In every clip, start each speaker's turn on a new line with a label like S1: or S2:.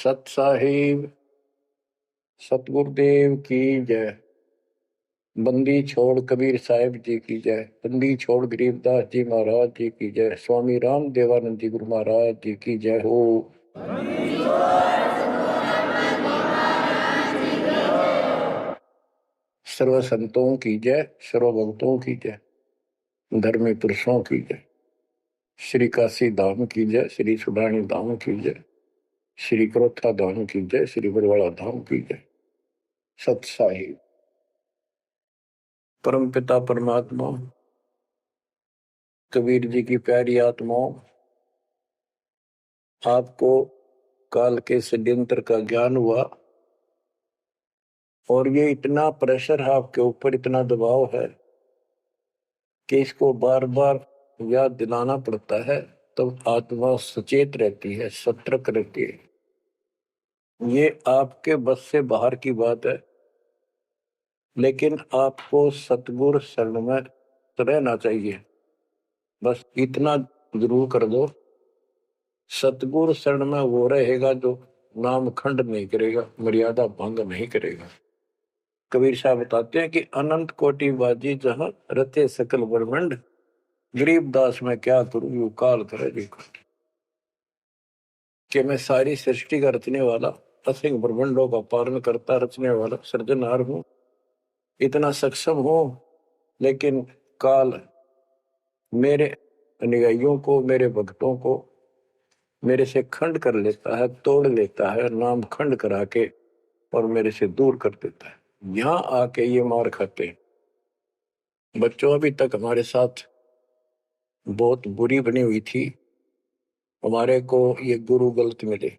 S1: सत साहिब सतगुरुदेव की जय। बंदी छोड़ कबीर साहिब जी की जय। बंदी छोड़ गरीबदास जी महाराज जी की जय। स्वामी राम देवानंद जी गुरु महाराज जी की जय हो। सर्व संतों की जय, सर्व भक्तों की जय, धर्मी पुरुषों की जय। श्री काशी धाम की जय, श्री सुडानी धाम की जय, श्री क्रोथा धाम की जय, श्री बरवाड़ा धाम की जय। सत साहिब परम पिता परमात्मा कबीर जी की प्यारी आत्माओं, आपको काल के षड्यंत्र का ज्ञान हुआ और ये इतना प्रेशर है आपके ऊपर, इतना दबाव है कि इसको बार बार याद दिलाना पड़ता है, तब तो आत्मा सचेत रहती है, सतर्क रहती है। ये आपके बस से बाहर की बात है, लेकिन आपको सतगुरु शरण में रहना चाहिए। बस इतना जरूर कर दो, सतगुरु शरण में वो रहेगा जो नाम खंड नहीं करेगा, मर्यादा भंग नहीं करेगा। कबीर साहब बताते हैं कि अनंत कोटि बाजी जहां रते सकल ब्रह्मंड, गरीबदास में क्या करूं यू काल करे जी। कि मैं सारी सृष्टि का रचने वाला, असंख्य ब्रह्मंडों का पालन करता रचने वाला सृजनहार हूं, इतना सक्षम हूं, लेकिन काल मेरे अनुयायियों को, मेरे भक्तों को मेरे से खंड कर लेता है, तोड़ लेता है, नाम खंड करा के और मेरे से दूर कर देता है। यहां आके ये मार खाते हैं। बच्चों अभी तक हमारे साथ बहुत बुरी बनी हुई थी, हमारे को ये गुरु गलत मिले।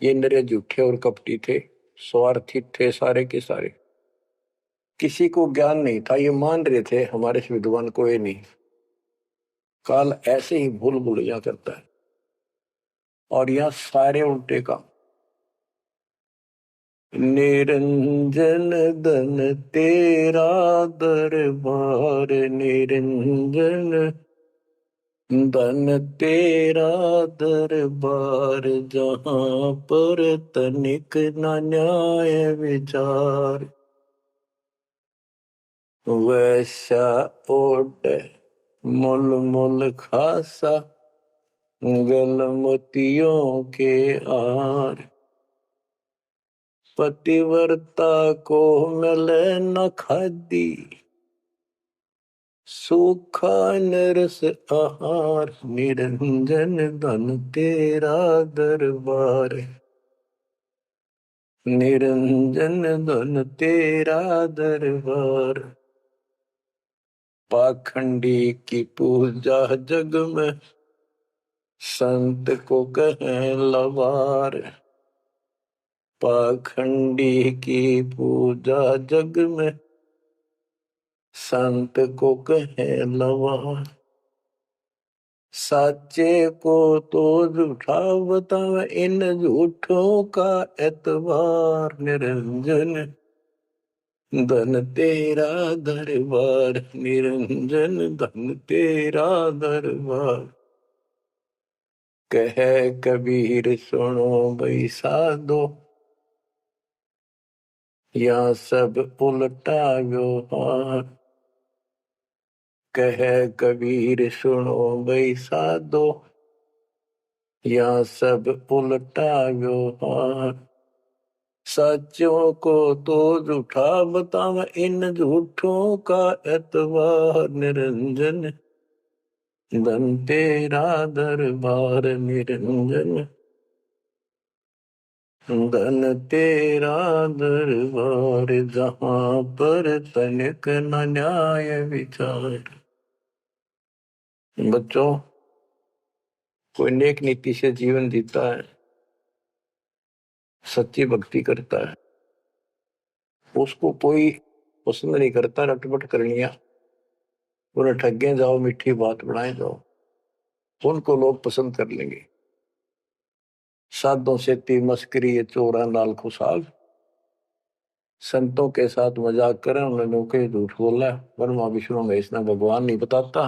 S1: ये नरे झूठे और कपटी थे, स्वार्थी थे सारे के सारे। किसी को ज्ञान नहीं था, ये मान रहे थे हमारे से विद्वान कोई नहीं। काल ऐसे ही भूल भुलैया करता है और यह सारे उल्टे काम। निरंजन धन तेरा दरबार, निरंजन धन तेरा दरबार, जहां पर तनिक न न्याय विचार। वैसा ओट मुल मुल खासा, गल मोतियों के आर। पतिव्रता को मिले न खादी, सूखा नरस आहार। निरंजन धन तेरा दरबार, निरंजन धन तेरा दरबार। पाखंडी की पूजा जग में, संत को कहें लवार। पाखंडी की पूजा जग में, संत को कहें लवार। साचे को तो झूठा बतावे, इन झूठों का एतबार। निरंजन धन तेरा दरबार, निरंजन धन तेरा दरबार। कहे कबीर सुनो भाई साधो, या सब उल्टा व्यवहार। कहे कबीर सुनो भाई साधो, या सब उल्टा व्यवहार। सच्चों को तो झूठा बतावे, इन झूठों का एतबार। निरंजन धन तेरा दरबार, निरंजन धन तेरा दरबार, जहां पर तनिक न न्याय विचार। बच्चों, कोई नेक नीति से जीवन जीता है, सच्ची भक्ति करता है, उसको कोई पसंद नहीं करता रटपट करनिया। उन्हें ठगे जाओ, मीठी बात बनाए जाओ, उनको लोग पसंद कर लेंगे। साधों से ती मस्करी ये चोरा नाल खुशाल। संतों के साथ मजाक करें, उन्होंने के झूठ बोला। ब्रह्मा विष्णु महेश ने भगवान नहीं बताता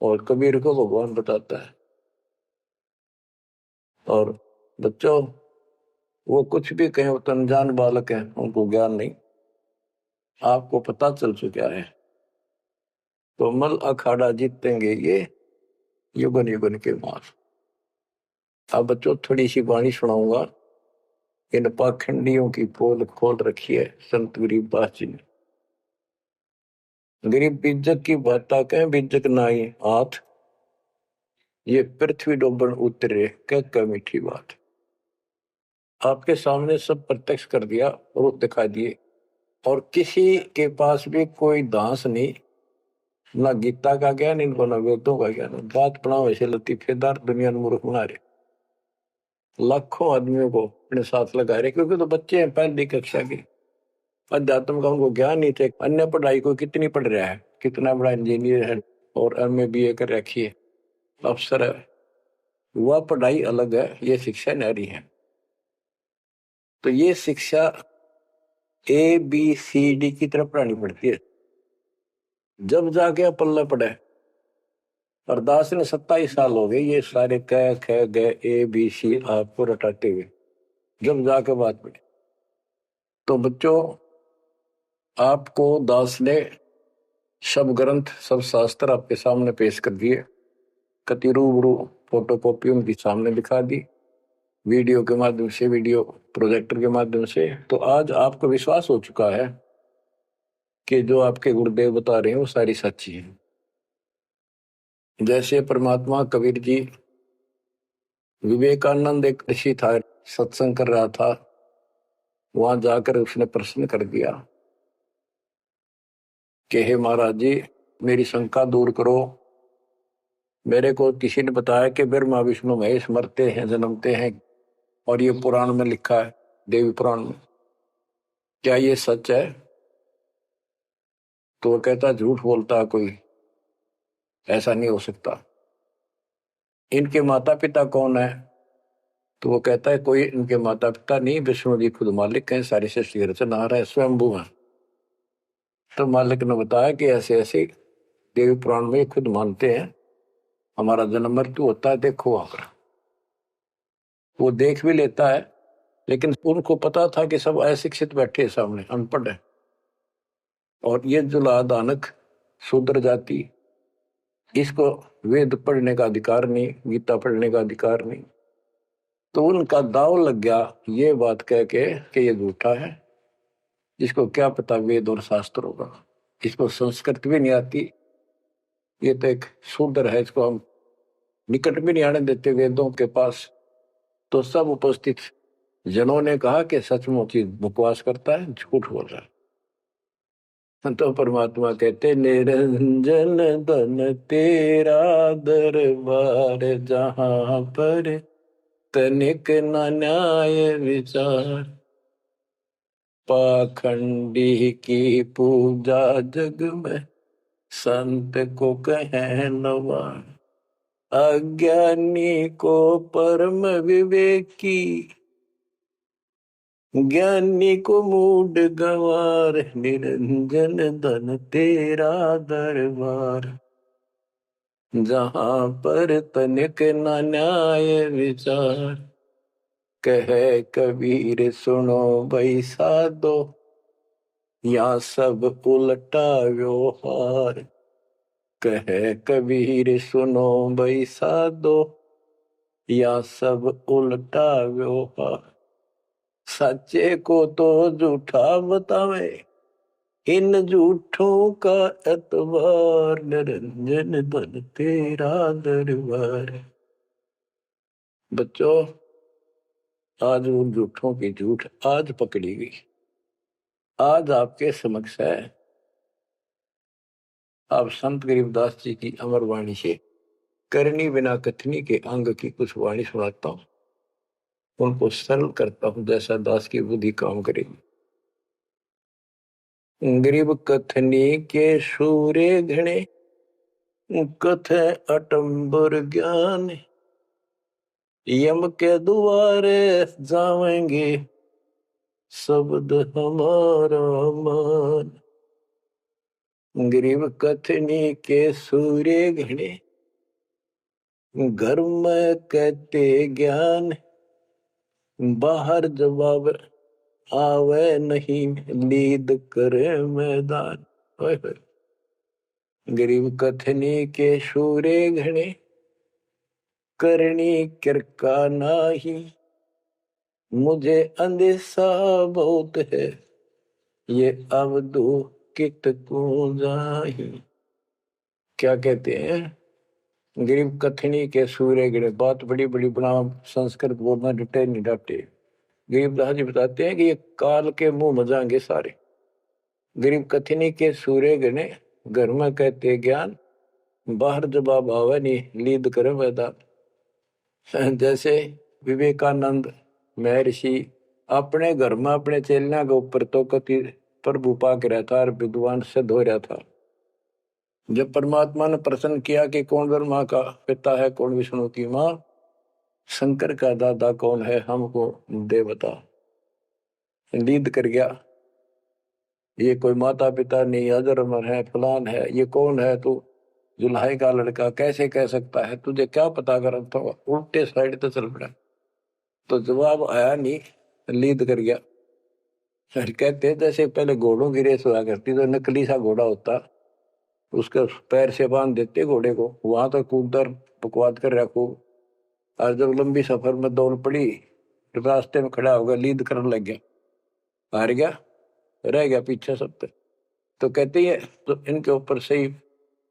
S1: और कबीर को भगवान बताता है। और बच्चों, वो कुछ भी कहें, वो तो अनजान बालक है, उनको ज्ञान नहीं। आपको पता चल चुका है। तो मल अखाड़ा जीतेंगे ये युगन युगन के मार। अब बच्चों थोड़ी सी वाणी सुनाऊंगा। इन पाखंडियों की पोल खोल रखी है संत गरीबदास जी ने। गरीब बीजक की बाता कहें, बीजक नाई हाथ, ये पृथ्वी डोबन उतरे कह मीठी बात। आपके सामने सब प्रत्यक्ष कर दिया, रूप दिखा दिए, और किसी के पास भी कोई दांस नहीं, ना गीता का ज्ञान इनको, ना वेदों का ज्ञान। बात बनाओ ऐसे लतीफेदार, दुनिया में मूर्ख बना रहे, लाखों आदमियों को अपने साथ लगा रहे, क्योंकि तो बच्चे हैं पहली कक्षा के, अध्यात्म का उनको ज्ञान नहीं थे। अन्य पढ़ाई को कितनी पढ़ रहा है, कितना बड़ा इंजीनियर है और एमए बीए कर रखी है, अफसर है, वह पढ़ाई अलग है, ये शिक्षा न्यारी है। तो ये शिक्षा ABCD की तरफ पढ़ानी पड़ती है, जब जाके पल्ला पड़े। और दास ने 27 साल हो गए ये सारे क ख ग ABC आपको रटाते हुए, जब जाके बात पड़ी। तो बच्चों, आपको दास ने सब ग्रंथ, सब शास्त्र आपके सामने पेश कर दिए, कति रूबरू फोटोकॉपी उनकी सामने दिखा दी, वीडियो के माध्यम से, वीडियो प्रोजेक्टर के माध्यम से। तो आज आपको विश्वास हो चुका है कि जो आपके गुरुदेव बता रहे हैं वो सारी सच्ची है। जैसे परमात्मा कबीर जी, विवेकानंद एक ऋषि था, सत्संग कर रहा था, वहां जाकर उसने प्रश्न कर दिया कि हे महाराज जी, मेरी शंका दूर करो। मेरे को किसी ने बताया कि ब्रह्मा विष्णु महेश मरते हैं, जन्मते हैं, और ये पुराण में लिखा है, देवी पुराण में, क्या ये सच है? तो वो कहता झूठ बोलता है कोई, ऐसा नहीं हो सकता। इनके माता पिता कौन है? तो वो कहता है कोई इनके माता पिता नहीं, विष्णु जी खुद मालिक हैं, सारी सृष्टि रचनहार है, स्वयंभू है। तो मालिक ने बताया कि ऐसे ऐसे देवी पुराण में खुद मानते हैं हमारा जन्म मृत्यु होता है, देखो वहां पर। वो देख भी लेता है, लेकिन उनको पता था कि सब अशिक्षित बैठे सामने, अनपढ़ है, और ये जो लादानक शूद्र जाति, इसको वेद पढ़ने का अधिकार नहीं, गीता पढ़ने का अधिकार नहीं। तो उनका दाव लग गया ये बात कह के कि ये झूठा है, इसको क्या पता वेद और शास्त्र होगा, इसको संस्कृत भी नहीं आती, ये तो एक शूद्र है, इसको हम निकट भी नहीं आने देते वेदों के पास। तो सब उपस्थित जनों ने कहा कि सचमुच ही बकवास करता है, झूठ बोल रहा है। तो परमात्मा कहते, निरंजन धन तेरा दरबार, जहां पर तनिक न न्याय विचार, पाखंडी की पूजा जग में संत को कहे नवार, अज्ञानी को परम विवेकी, ज्ञानी को मूड गवार, निरंजन धन तेरा दरबार, जहां पर तनिक न न्याय विचार, कहे कबीर सुनो भाई साधो, या सब उल्टा व्यवहार, कहे कबीर सुनो भाई साधो, या सब उल्टा व्यवहार, सच्चे को तो झूठा बतावे, इन झूठों का एतबार, निरंजन धन तेरा दरबार। बच्चों, आज उन झूठों की झूठ आज पकड़ी गई, आज आपके समक्ष है। आप संत गरीबदास जी की अमर वाणी से करनी बिना कथनी के अंग की कुछ वाणी सुनाता हूं, उनको सरल करता हूं जैसा दास की बुद्धि काम करेगी। गरीब कथनी के सूर्य घने, कथ अटंबर ज्ञान, यम के द्वारे जावेंगे शब्द हमारा मान। गरीब कथनी के सूर्य घने, घर में कहते ज्ञान, बाहर जवाब आवे नहीं, लीद करे मैदान। ओए होए। गरीब कथनी के शूरे घने, करनी किरका नाही। मुझे अंदेशा बहुत है, ये अवधु कित को जाही। क्या कहते हैं? गरीब कथनी के सूर्य गिरे। बात बड़ी बड़ी बना, संस्कृत बोलना डटे नहीं डटे। गरीबदास जी बताते हैं कि ये काल के मुंह मजाएंगे सारे। गरीब कथनी के सूर्य गिने, घर में कहते ज्ञान, बाहर जवाब आवे नहीं, लीद करे मैदान। जैसे विवेकानंद महर्षि अपने घर में अपने चेलियां के ऊपर तो कति प्रभु पाक रहा था और विद्वान सिद्ध हो रहा था। जब परमात्मा ने प्रश्न किया कि कौन ब्रह्मा का पिता है, कौन विष्णु की माँ, शंकर का दादा कौन है, हमको दे बता। लीद कर गया, ये कोई माता पिता नहीं, अजर अमर है, फलान है, ये कौन है तू, जुल्हाई का लड़का कैसे कह सकता है, तुझे क्या पता कर। तो उल्टे साइड तो चल पड़ा, तो जवाब आया नहीं, लीद कर गया। फिर कहते जैसे पहले घोड़ों की रेस हुआ करती, तो नकली सा घोड़ा होता, उसके पैर से बांध देते घोड़े को, वहां तक कूदर बकवाद कर रखो। और जब लंबी सफर में दौड़ पड़ी, रास्ते में खड़ा होगा, लीद करने लग गया, हार गया, रह गया पीछे सब पे। तो कहते हैं तो इनके ऊपर सही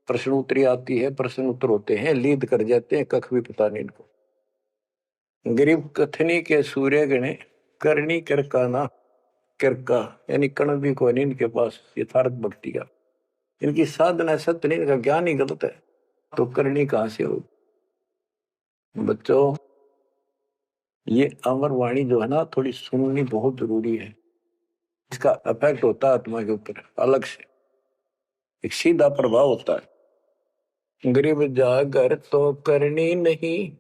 S1: प्रश्न उत्तरी आती है, प्रश्न उत्तर होते हैं, लीद कर जाते हैं, कख भी पता नहीं इनको। गरीब कथनी के सूर्य गणे, करनी किरकाना। किरका यानी कण भी कोई नहीं इनके पास यथार्थ भक्ति का। इनकी साधना सत्य नहीं, इनका ज्ञान ही गलत है, तो करनी कहां से हो। बच्चों, ये अमर वाणी जो है ना, थोड़ी सुननी बहुत जरूरी है। इसका इफेक्ट होता है आत्मा के ऊपर अलग से, एक सीधा प्रभाव होता है। गरीब जागर तो करनी नहीं,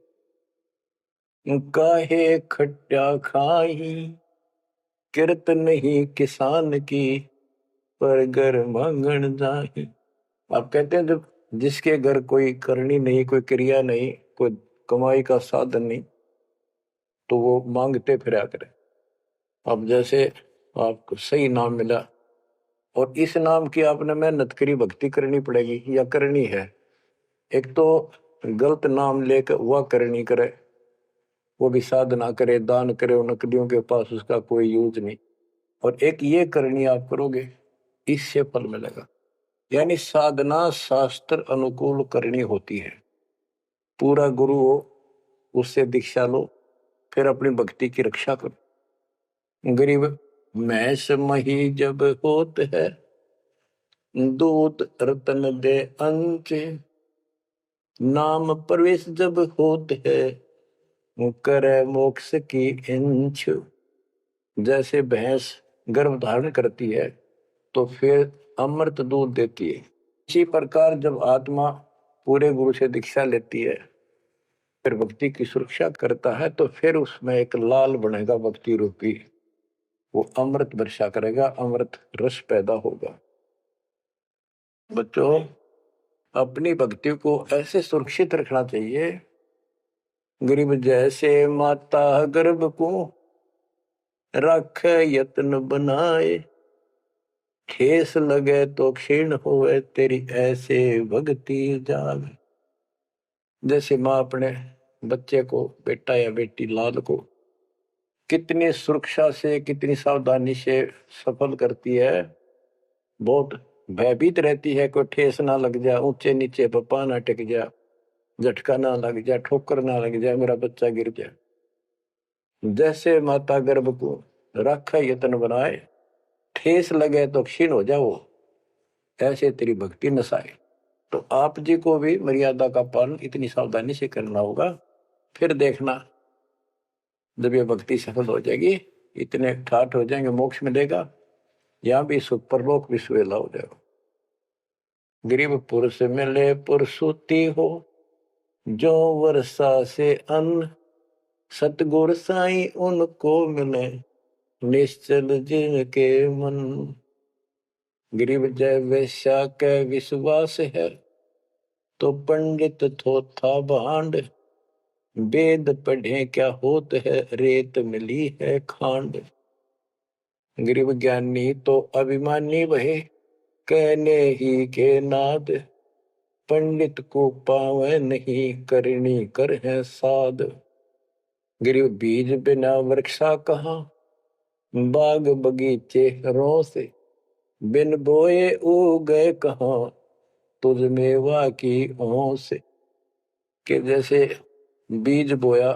S1: काहे खट्टा खाई। किरत नहीं किसान की, पर घर मांगन जाही। आप कहते हैं जब जिसके घर कोई करनी नहीं, कोई क्रिया नहीं, कोई कमाई का साधन नहीं, तो वो मांगते फिरा करे। अब जैसे आपको सही नाम मिला और इस नाम की आपने मेहनत करी, भक्ति करनी पड़ेगी या करनी है। एक तो गलत नाम लेकर वह करनी करे, वो भी साधना करे, दान करे, उन नकलियों के पास उसका कोई यूज नहीं। और एक ये करनी आप करोगे, इससे फल मिलेगा। यानी साधना शास्त्र अनुकूल करनी होती है। पूरा गुरु हो, उससे दीक्षा लो, फिर अपनी भक्ति की रक्षा करो। गरीब मैस मही जब होत है, दूध रतन दे अंच। नाम प्रवेश जब होत है, करे मोक्ष की इंच। जैसे भैंस गर्भ धारण करती है तो फिर अमृत दूध देती है, इसी प्रकार जब आत्मा पूरे गुरु से दीक्षा लेती है, फिर भक्ति की सुरक्षा करता है, तो फिर उसमें एक लाल बनेगा भक्ति रूपी, वो अमृत वर्षा करेगा, अमृत रस पैदा होगा। बच्चों, अपनी भक्ति को ऐसे सुरक्षित रखना चाहिए। गरीब जैसे माता गर्भ को रख यत्न बनाए, ठेस लगे तो क्षीण होवे, तेरी ऐसे भक्ति जाग। जैसे माँ अपने बच्चे को, बेटा या बेटी लाल को कितनी सुरक्षा से, कितनी सावधानी से सफल करती है, बहुत भयभीत रहती है, कोई ठेस ना लग जाए, ऊंचे नीचे पप्पा ना टिक जाए, झटका ना लग जाए, ठोकर ना लग जाए, मेरा बच्चा गिर जाए। जैसे माता गर्भ को रखा यत्न बनाए, ठेस लगे तो क्षीण हो जाओ, ऐसे तेरी भक्ति नसाए। तो आप जी को भी मर्यादा का पालन इतनी सावधानी से करना होगा। फिर देखना, जब ये भक्ति सफल हो जाएगी, इतने ठाठ हो जाएंगे, मोक्ष मिलेगा, यहाँ भी सुख, परलोक भी सुहेला हो जाएगा। गरीब पुरुष मिले पुरसुती हो, जो वर्षा से अन्न। सतगुर साई उनको मिले, निश्चल जिनके मन। गरीब जय वैश्या के विश्वास है, तो पंडित थोथा भांड। वेद पढ़े क्या होत है, रेत मिली है खांड। गरीब ज्ञानी तो अभिमानी वहे, कहने ही के नाद। पंडित को पावे नहीं, करनी कर है साध। गरीब बीज बिना वृक्षा कहाँ, बाग बगीचे रो से। बिन बोए उगे कहाँ, तुझ मेवा की ओं से। कि जैसे बीज बोया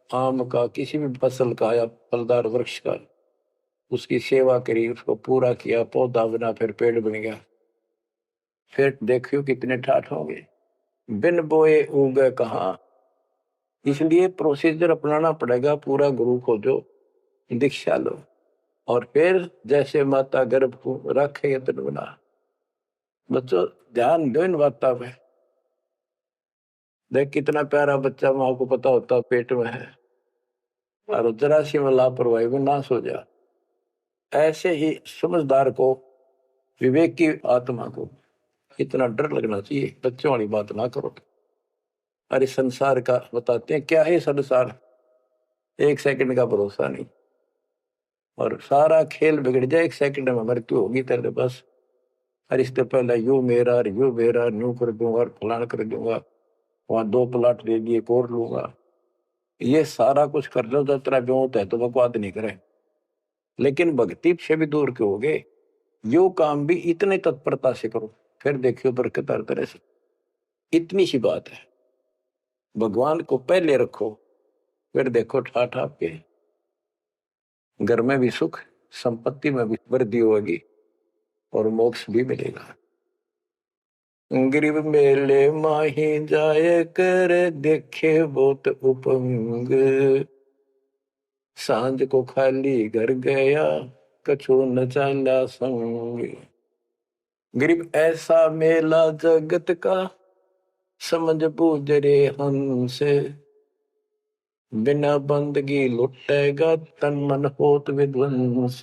S1: आम का, किसी भी फसल का या फलदार वृक्ष का, उसकी सेवा करी, उसको पूरा किया, पौधा बना, फिर पेड़ बन गया, फिर देखियो कितने ठाठ होंगे। बिन बोए उगे कहाँ, इसलिए प्रोसीजर अपनाना पड़ेगा पूरा। गुरु को जो दीक्षा लो, और फिर जैसे माता गर्भ को रखे यत्न बना। बच्चों ध्यान दो इन बातों पे। देख कितना प्यारा बच्चा, माँ को पता होता पेट में है, और जरा सी में लापरवाही में नाश हो जा। ऐसे ही समझदार को, विवेक की आत्मा को इतना डर लगना चाहिए, बच्चों वाली बात ना करो। अरे संसार का बताते हैं क्या है संसार, एक सेकंड का भरोसा नहीं, और सारा खेल बिगड़ जाए, एक सेकंड में मृत्यु होगी तेरे बस। अरे इससे पहले यू मेरा न्यू कर दूंगा और फलान कर दूंगा, वहां 2 प्लाट ले लिए, कोर लूंगा। ये सारा कुछ कर लो तो तेरा ब्योत है तो बकवाद नहीं करे, लेकिन भक्ति से भी दूर क्यों हो गए। यो काम भी इतने तत्परता से करो, फिर देखियो बरकत हर तरह से। इतनी सी बात है, भगवान को पहले रखो, फिर देखो ठाठ आपके घर में भी सुख, संपत्ति में भी वृद्धि होगी, और मोक्ष भी मिलेगा। गरीब मेले माही जाए कर, देखे बहुत उपंग। सांझ को खाली घर गया, कछु न चाला संग। गरीब ऐसा मेला जगत का, समझ बूझ रे हंस। बिना बंदगी लुटेगा, तन मन होत विध्वंस।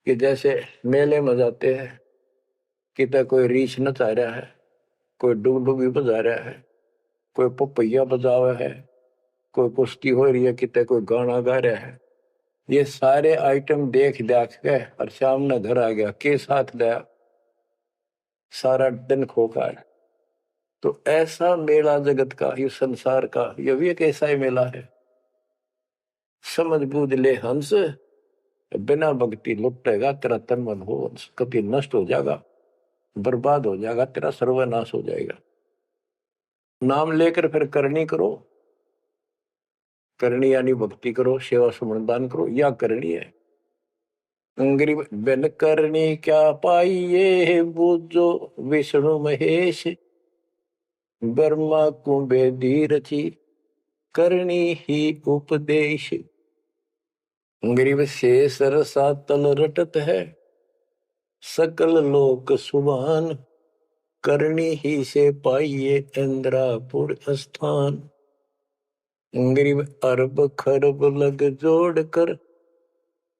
S1: कि जैसे मेले में जाते हैं, कितना कोई रीछ नचा रहा है, कोई डुगडुगी बजा रहा है, कोई पपैया बजा रहा है, कोई कुश्ती हो रही है, कितने कोई गाना गा रहा है। ये सारे आइटम देख देख के और शाम ने घर आ गया, के साथ गया, सारा दिन खोखा है। तो ऐसा मेला जगत का, ये संसार का, ये भी एक ऐसा ही मेला है। समझ बूझ ले हंस, बिना भक्ति लुटेगा तेरा तन मन हो हंस। कभी नष्ट हो जाएगा, बर्बाद हो जाएगा, तेरा सर्वनाश हो जाएगा। नाम लेकर फिर करनी करो, करनी यानी भक्ति करो, सेवा सुमन दान करो, या करनी है। गरीब बिन करनी क्या पाइये, बूझो विष्णु महेश। ब्रह्मा कुंभे रची, करनी ही उपदेश। गरीब शेष रसा तल रटत है, सकल लोक सुभान। करनी ही से पाइये इंद्रापुर स्थान। गरीब अरब खरब लग जोड़ कर,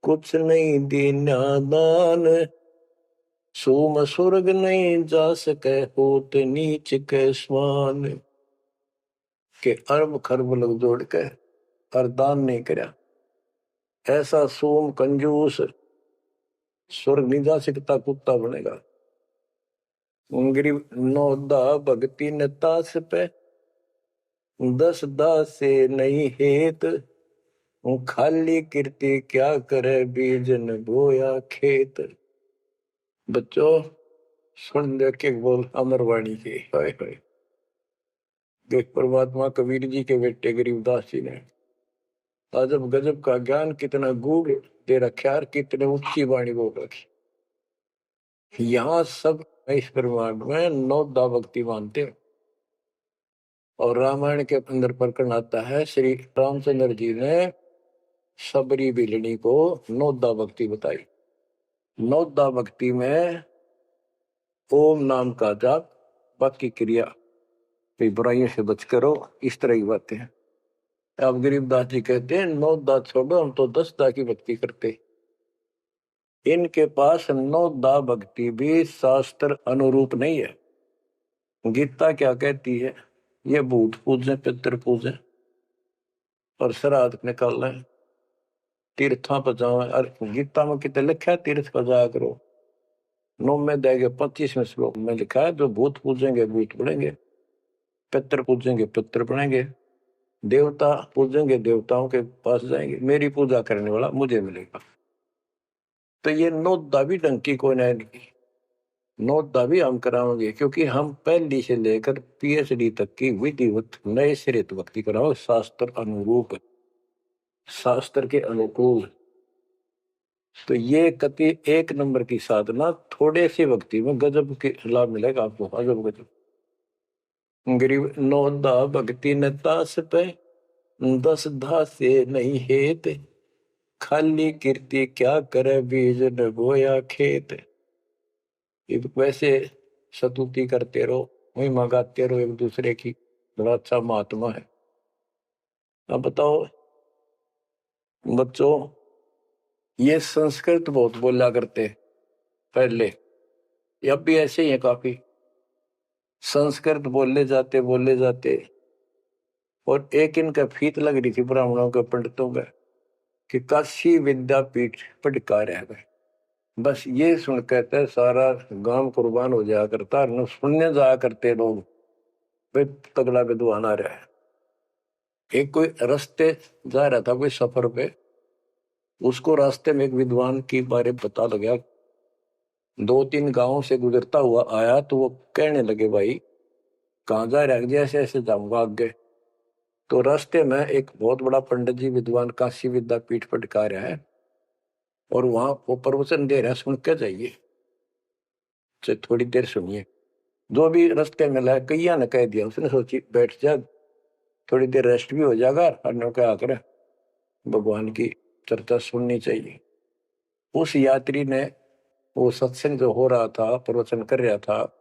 S1: कुछ नहीं दीना दान। सोम स्वर्ग नहीं जा सके, होत नीच के स्वान। के अरब खरब लग जोड़ के और दान नहीं करया, ऐसा सोम कंजूस स्वर्ग नहीं जा सकता, कुत्ता बनेगा। गरीब नौदा भक्ति न तास पे, 10 दास से नहीं हेत। खाली कीर्ति क्या करे, बीजन बोया खेत। बच्चों सुन दे के बोल अमरवाणी के, हाय हाय। देख परमात्मा कबीर जी के बेटे गरीबदास जी ने अजब गजब का ज्ञान, कितना गूढ़ दे रखा है, कितने ऊंची वाणी बोल रखी। यहाँ सब इस ब्रह्मांड में 9 दा भक्ति मानते हैं। और रामायण के अंदर प्रकरण आता है, श्री रामचंद्र जी ने सबरी बिलनी को 9 दा भक्ति बताई। 9 दा भक्ति में ओम नाम का जाप, बाकी क्रिया, बुराइयों से बच करो, इस तरह की बातें हैं। अब गरीबदास जी कहते हैं 9 दा छोड़ो, हम तो 10 दा की भक्ति करते। इनके पास 9 दा भक्ति भी शास्त्र अनुरूप नहीं है। गीता क्या कहती है, ये भूत पूजे, पितर पूजे और श्राद्ध निकाल लें, तीर्थों पर जाओ। और गीता में कितने लिखा है तीर्थ पर जाया करो। 9 में देंगे 25वें श्लोक में लिखा है जो भूत पूजेंगे भूत बनेंगे, पितर पूजेंगे पितर बनेंगे, देवता पूजेंगे देवताओं के पास जाएंगे, मेरी पूजा करने वाला मुझे मिलेगा। तो ये नोदा भी ढंग की कोई नहीं, नोदा भी हम कराओगे क्योंकि हम पहली से लेकर पीएचडी तक की विधिवत नए सिरे भक्ति कराओ, शास्त्र अनुरूप, शास्त्र के अनुकूल। तो ये कति एक नंबर की साधना, थोड़े सी भक्ति में गजब के लाभ मिलेगा आपको, अजब गजब। गरीब नौदा भक्ति न तास पे, 10 धासे नहीं हेत, खाली कीर्ति क्या करे बीज न बोया खेत। वैसे स्तुति करते रहो, वही मंगाते रहो एक दूसरे की, बड़ा अच्छा महात्मा है। अब बताओ बच्चों, ये संस्कृत बहुत बोला करते पहले, अब भी ऐसे ही है काफी, संस्कृत बोले जाते। और एक इनका फीत लग रही थी ब्राह्मणों के पंडितों का कि काशी विद्यापीठ पढ़कार है गए। बस ये सुन कहते सारा गांव कुर्बान हो जाया करता, न सुनने जाया करते लोग, भाई तगड़ा विद्वान आ रहा है। एक कोई रास्ते जा रहा था कोई सफर पे, उसको रास्ते में एक विद्वान की बारे पता लगा, 2-3 गांवों से गुजरता हुआ आया, तो वो कहने लगे भाई कहाँ जा रहा है, जैसे ऐसे जाऊंगा आगे। तो रास्ते में एक बहुत बड़ा पंडित जी विद्वान काशी विद्यापीठ पढ़कार है, और वहां वो प्रवचन दे रहा है, सुन के जाइए, तो थोड़ी देर सुनिए। जो भी रास्ते में लाया कैया ने कह दिया, उसने सोची बैठ जा, थोड़ी देर रेस्ट भी हो जाएगा, और क्या कर भगवान की चर्चा सुननी चाहिए। उस यात्री ने वो सत्संग जो हो रहा था, प्रवचन कर रहा था,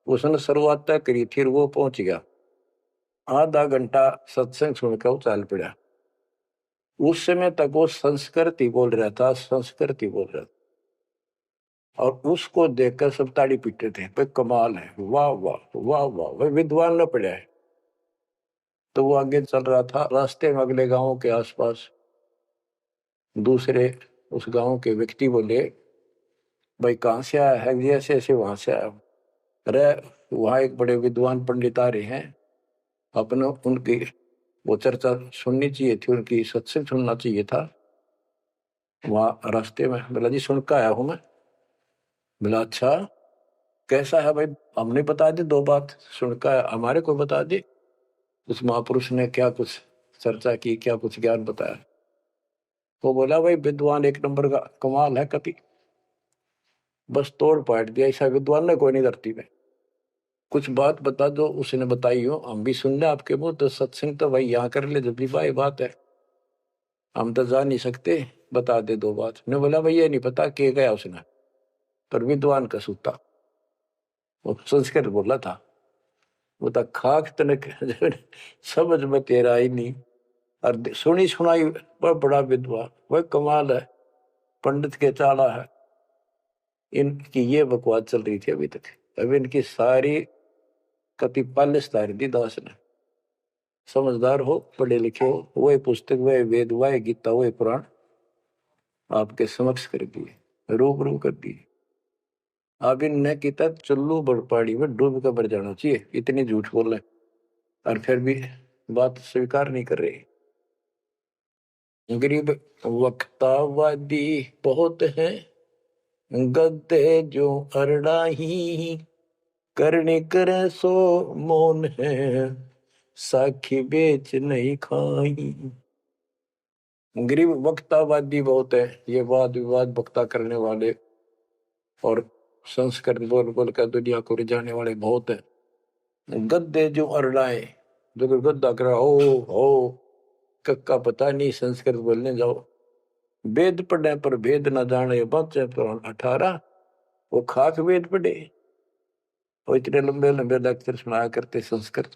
S1: उसने शुरुआत तय करी थी, वो पहुंच गया, आधा घंटा सत्संग सुनकर वो चल पड़ा। उस समय तक वो संस्कृत ही बोल रहा था, संस्कृत ही बोल रहा था, और उसको देखकर सब ताड़ी पीटते थे, भाई कमाल है, वाह वाह वाह वाह, भाई विद्वान न पड़ा है। तो वो आगे चल रहा था, रास्ते में अगले गांव के आसपास दूसरे उस गांव के व्यक्ति बोले, भाई कहाँ से आया है, ऐसे ऐसे वहां से आया। अरे वहां एक बड़े विद्वान पंडित आ रहे हैं, अपने उनकी वो चर्चा सुननी चाहिए थी, उनकी सत्संग सुनना चाहिए था। वहां रास्ते में बोला जी सुन के आया हूं मैं। बोला अच्छा कैसा है भाई, हमने बता दी 2 बात, सुन के हमारे को बता दी। उस महापुरुष ने क्या कुछ चर्चा की, क्या कुछ ज्ञान बताया। वो बोला भाई विद्वान एक नंबर का, कमाल है कति, बस तोड़ पाट दिया, ऐसा विद्वान ने कोई नहीं धरती में। कुछ बात बता दो, उसने बताई हो, हम भी सुन ले आपके मुंह, तो सत्संग तो भाई यहाँ कर ले, जब भी भाई बात है, हम तो जा नहीं सकते, बता दे 2 बात। ने बोला भाई ये नहीं पता के गया उसने, पर विद्वान का सूता, वो संस्कृत बोला था। वो तो खाक तनक समझ में तेरा ही नहीं, और सुनी सुनाई वह बड़ा विद्वान, वह कमाल है, पंडित के चाला है। इनकी ये बकवास चल रही थी अभी तक। अब इनकी सारी कति पालिश तारी दी दास ने। समझदार हो, पढ़े लिखे हो, वही पुस्तक, वही वेद, वही गीता, वही पुराण आपके समक्ष कर दिए, रूबरू कर दिए। अब इनने किता चुल्लू बड़पाड़ी में डूब कर मर जाना चाहिए, इतनी झूठ बोल रहे, और फिर भी बात स्वीकार नहीं कर रही। गरीब वक्तावादी बहुत है, गद्दे जो अरड़ाही, करनी करे सो मौन है, साखी बेच नहीं खाई। गरीब वक्तावादी बहुत है, ये वाद विवाद वक्ता करने वाले और संस्कृत बोल बोल कर दुनिया को रिझाने वाले बहुत है। गद्दे जो अरड़ाए, जो गद्दा कर हो कक्का पता नहीं, संस्कृत बोलने जाओ, वेद पढ़े पर भेद न जाने, बच्चे पर 18, वो खाक वेद पढ़े, वो इतने लंबे लंबे लेक्चर सुनाया करते संस्कृत।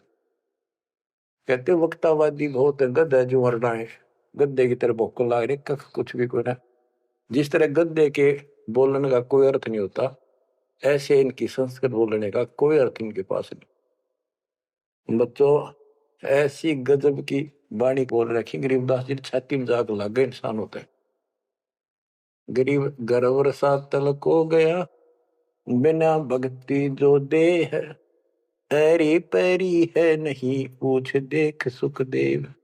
S1: कहते वक्तावादी बहुत है, गद्दे जो अरड़ाए, गद्दे की तरह भोक लाग रहे, कख कुछ भी कोई ना। जिस तरह गद्दे के बोलने का कोई अर्थ नहीं होता, ऐसे इनकी संस्कृत बोलने का कोई अर्थ इनके पास नहीं। बच्चों ऐसी गजब की वाणी बोल रखी गरीबदास जी ने, छाती में जाग लग गए इंसान होते हैं। गरीब गर्वर सा तल को गया, बिना भक्ति जो दे है, ऐरी पैरी है नहीं पूछ देख सुखदेव।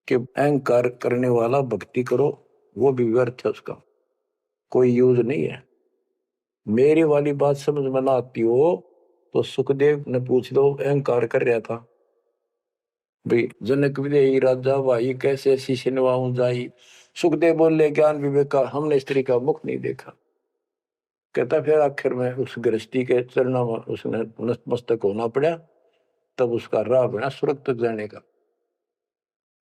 S1: कि अहंकार करने वाला भक्ति करो वो भी व्यर्थ है, उसका कोई यूज नहीं है। मेरी वाली बात समझ में ना आती हो तो सुखदेव ने पूछ लो, अहंकार कर रहा था भाई, जनक विदेही राजा भाई कैसे ऐसी सिनवाऊं जाई। सुखदेव बोले ज्ञान विवेक का हमने स्त्री का मुख नहीं देखा। कहता फिर आखिर में उस गृहस्थी के चरणों में उसने नतमस्तक होना पड़ा, तब उसका राह बना स्वर्ग तक जाने का।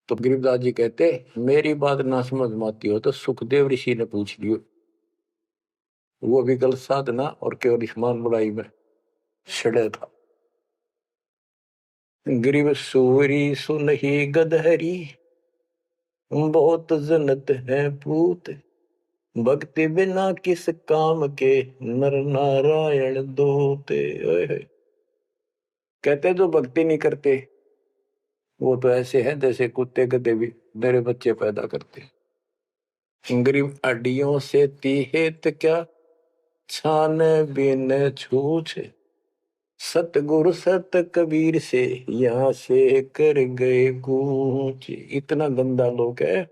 S1: तो गरीबदास जी कहते मेरी बात ना समझ में आती हो तो सुखदेव ऋषि ने पूछ लियो, वो भी गलत साधना और केवल ईमान बुराई में सड़े था। गरीब सूरी सुनही गदहरी, बहुत जनत है पूत, भक्ति बिना किस काम के, नर नारायण दोते। कहते जो भक्ति नहीं करते वो तो ऐसे है जैसे कुत्ते गधे भी मेरे बच्चे पैदा करते। गरीब अड्डियों से तीहेत क्या, छान बिन छूछ, सतगुरु सत कबीर से यहाँ से कर गए कूच। इतना गंदा लोग है,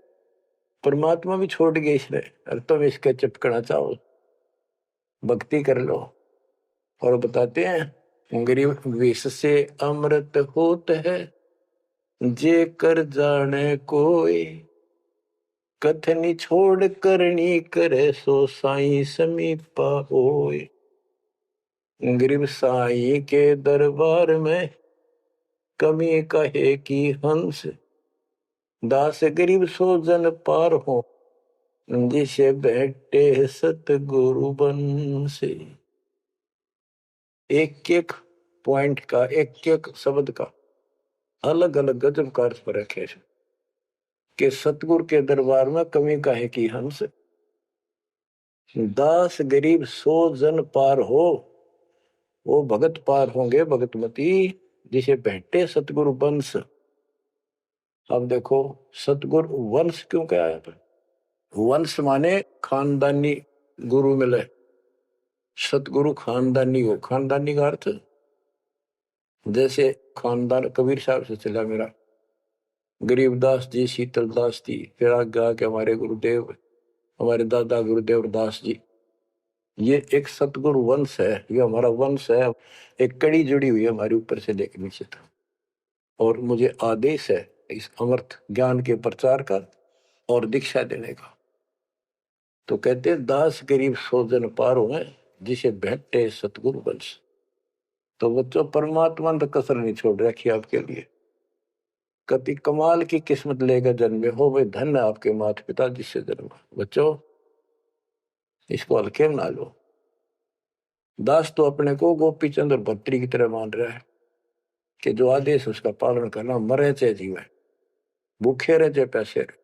S1: परमात्मा भी छोड़ गए इसने, और तुम इसके चिपकना चाहो, भक्ति कर लो। और बताते हैं गरीब विष से अमृत होत है, जे कर जाने कोई, कथनी छोड़ करनी करे, सो साई समीपा होए। गरीब साई के दरबार में कमी कहे की हंस, दास गरीब सो जन पार हो, जिसे बैठे सतगुरु बन से। एक एक पॉइंट का, एक एक शब्द का अलग अलग गजब का अर्थ पर रखे कि सतगुरु के दरबार में कमी काहे की हंस, दास गरीब सो जन पार हो, वो भगत पार होंगे भगतमती, जिसे बैठे सतगुरु वंश। अब देखो सतगुरु वंश क्यों कहा है? वंश माने खानदानी गुरु मिले, सतगुरु खानदानी हो। खानदानी का अर्थ जैसे खानदान कबीर साहब से चला मेरा, गरीबदास जी, शीतलदास जी, फिर आगे आके हमारे गुरुदेव, हमारे दादा गुरुदेव दास जी। ये एक सतगुरु वंश है, ये हमारा वंश है। एक कड़ी जुड़ी हुई है हमारे ऊपर से लेकर नीचे तक। और मुझे आदेश है इस अमृत ज्ञान के प्रचार का और दीक्षा देने का। तो कहते दास गरीब सो जन पार हुए, जिसे बैठे सतगुरु वंश। तो बच्चों परमात्मा ने कसर नहीं छोड़ रखी आपके लिए। कति कमाल की किस्मत लेकर जन्मे हो, वे धन्य आपके माता पिता जिससे जन्म। बच्चों इसको हल्के में ना लो। दास तो अपने को गोपी चंद और भट्टी की तरह मान रहा है कि जो आदेश उसका पालन करना, मरे चाहे जीवे, भूखे रहे चाहे पैसे रहे,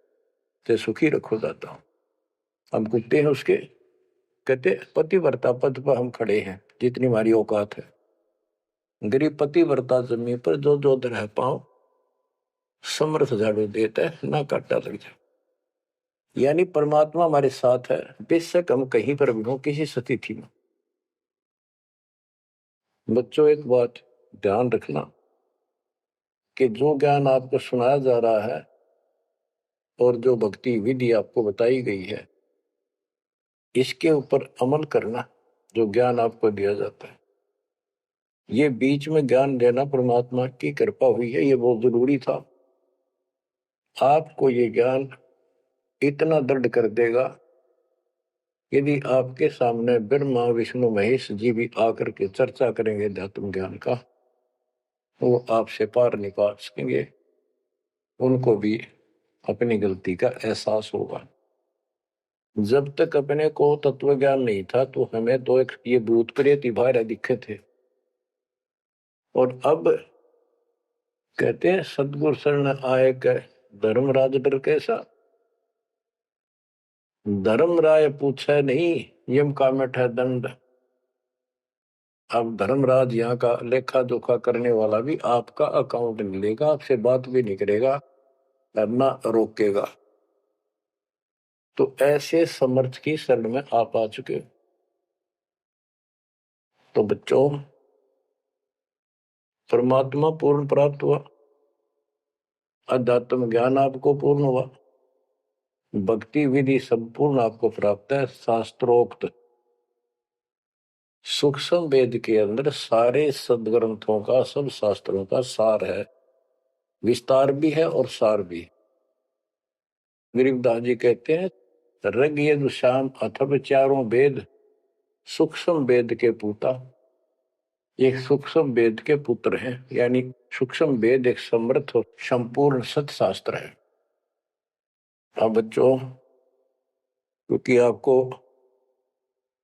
S1: चाहे सुखी रखो दाता। हम कुत्ते हैं उसके। कहते पतिव्रता पद पर हम खड़े हैं जितनी हमारी औकात है। गरीब पतिव्रता जमीन पर जो जो रह पाओ, समर्थ झाड़ू देता है, ना काटा लग जाए। यानी परमात्मा हमारे साथ है, बेशक हम कहीं पर भी हो, किसी स्थिति में। बच्चों एक बात ध्यान रखना कि जो ज्ञान आपको सुनाया जा रहा है और जो भक्ति विधि आपको बताई गई है, इसके ऊपर अमल करना। जो ज्ञान आपको दिया जाता है, ये बीच में ज्ञान देना परमात्मा की कृपा हुई है, ये बहुत जरूरी था। आपको ये ज्ञान इतना दृढ़ कर देगा, यदि आपके सामने ब्रह्मा विष्णु महेश जी भी आकर के चर्चा करेंगे अध्यात्म ज्ञान का, वो आपसे पार नहीं पा सकेंगे। उनको भी अपनी गलती का एहसास होगा। जब तक अपने को तत्व ज्ञान नहीं था तो हमें तो एक ये भूत प्रेत ही बाहर दिखे थे। और अब कहते हैं सतगुरु शरण आए के धर्मराज डर कैसा। धर्म राय पूछे नहीं, यम का मिठा दंड। अब धर्मराज यहाँ का लेखा जोखा करने वाला भी आपका अकाउंट नहीं लेगा, आपसे बात भी नहीं करेगा, करना रोकेगा। तो ऐसे समर्थ की शरण में आप आ चुके हो। तो बच्चों, परमात्मा पूर्ण प्राप्त हुआ, अध्यात्म ज्ञान आपको पूर्ण हुआ, भक्ति विधि संपूर्ण आपको प्राप्त है। शास्त्रोक्त सूक्ष्म वेद के अंदर सारे सदग्रंथों का, सब शास्त्रों का सार है, विस्तार भी है और सार भी। गरीबदास जी कहते हैं, ऋग यजुः साम अथर्व चारों वेद सूक्ष्म वेद के पूता। एक सूक्ष्म वेद के पुत्र हैं, यानी सूक्ष्म वेद एक समृद्ध और संपूर्ण सत्शास्त्र है। अब बच्चों, क्योंकि आपको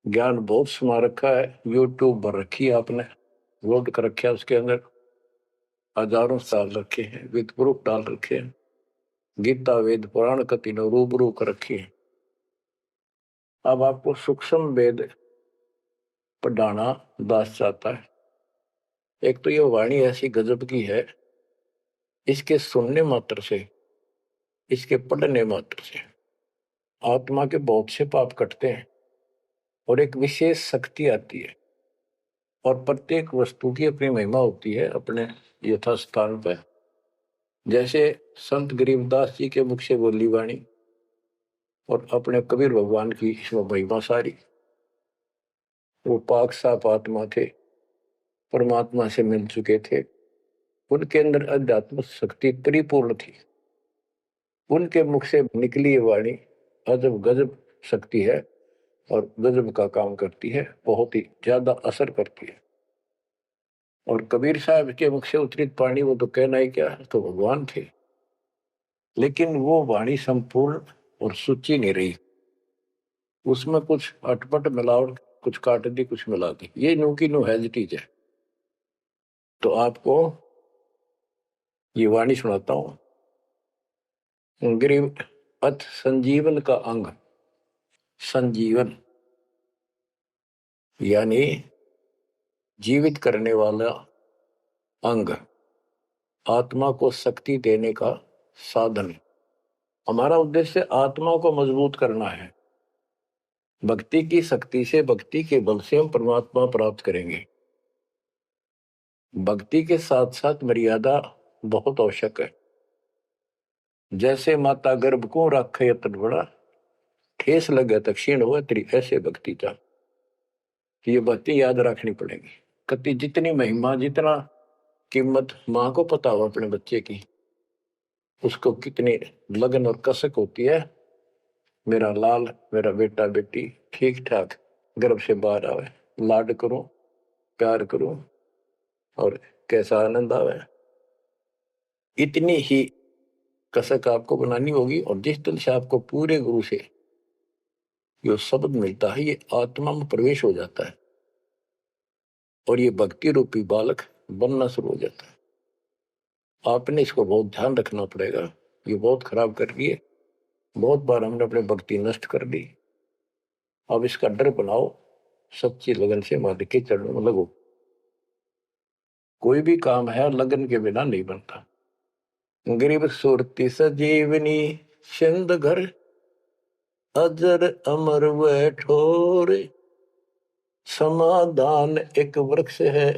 S1: ज्ञान बहुत सुना रखा है, यूट्यूब पर रखी है आपने, लोड कर रखा है, उसके अंदर हजारों साल रखे हैं, विद प्रूफ डाल रखे हैं, गीता वेद पुराण का तीनों रूबरू कर रखी है। अब आपको सूक्ष्म वेद पढ़ाना दास चाहता है। एक तो ये वाणी ऐसी गजब की है, इसके सुनने मात्र से, इसके पढ़ने मात्र से आत्मा के बहुत से पाप कटते हैं और एक विशेष शक्ति आती है। और प्रत्येक वस्तु की अपनी महिमा होती है अपने यथास्थान पर। जैसे संत गरीबदास जी के मुख से बोली वाणी और अपने कबीर भगवान की इसमें महिमा सारी। वो पाक साफ आत्मा थे, परमात्मा से मिल चुके थे, उनके अंदर अध्यात्म शक्ति परिपूर्ण थी। उनके मुख से निकली ये वाणी अजब गजब शक्ति है और गजब का काम करती है, बहुत ही ज्यादा असर करती है। और कबीर साहब के मुख से उतरित पानी, वो तो कहना ही क्या, तो भगवान थे। लेकिन वो वाणी संपूर्ण और सुची नहीं रही, उसमें कुछ अटपट मिलावट, कुछ काट दी, कुछ मिला दी, ये नो की नो हेजिटीज है। तो आपको ये वाणी सुनाता हूं। गरीब अथ संजीवन का अंग, संजीवन यानी जीवित करने वाला अंग, आत्मा को शक्ति देने का साधन। हमारा उद्देश्य आत्मा को मजबूत करना है। भक्ति की शक्ति से, भक्ति के बल से हम परमात्मा प्राप्त करेंगे। भक्ति के साथ साथ मर्यादा बहुत आवश्यक है। जैसे माता गर्भ को राखे यतन बड़ा, ठेस लगे तो क्षीण हुआ तेरी, ऐसे भक्ति का। ये बातें याद रखनी पड़ेगी। कति जितनी महिमा, जितना कीमत माँ को पता हो अपने बच्चे की, उसको कितनी लगन और कसक होती है, मेरा लाल, मेरा बेटा बेटी ठीक ठाक गर्भ से बाहर आवे, लाड करूं, प्यार करूं और कैसा आनंद आवे। इतनी ही कसक आपको बनानी होगी। और जिस दिल से आपको पूरे गुरु से जो शब्द मिलता है, ये आत्मा में प्रवेश हो जाता है और ये भक्ति रूपी बालक बनना शुरू हो जाता है। आपने इसको बहुत ध्यान रखना पड़ेगा। ये बहुत खराब कर रही है, बहुत बार हमने अपने भक्ति नष्ट कर दी। अब इसका डर बनाओ, सच्ची लगन से मालिक के चरणों में लगो। कोई भी काम है लगन के बिना नहीं बनता। गरीब सुरती सजीवनी सिंध घर, अजर अमर व ठोर, समाधान एक वृक्ष है,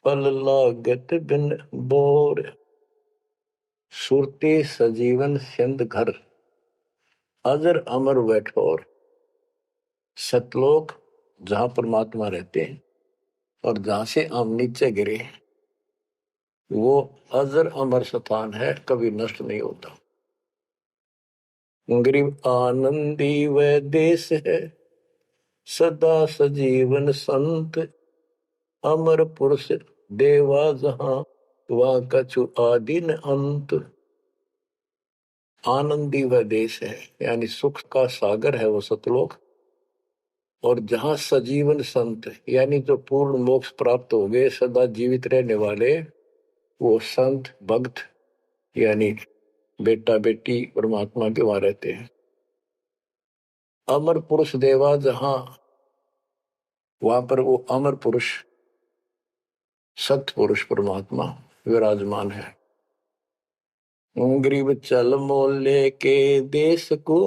S1: फल लागत बिन बोर। सुरती सजीवन सिंध घर, अजर अमर व ठोर। सतलोक जहां परमात्मा रहते हैं और जहां से हम नीचे गिरे, वो अजर अमर स्थान है, कभी नष्ट नहीं होता। गरीब आनंदी व देश है, सदा सजीवन संत, अमर पुरुष देवा जहां, वहां कछु आदि न अंत। आनंदी व देश है, यानी सुख का सागर है वो सतलोक। और जहां सजीवन संत, यानी जो पूर्ण मोक्ष प्राप्त हो गए, सदा जीवित रहने वाले, वो संत भक्त यानी बेटा बेटी परमात्मा के वहां रहते हैं। अमर पुरुष देवा जहां, वहां पर वो अमर पुरुष सत्य पुरुष परमात्मा विराजमान है। गरीब चल मोले के देश को,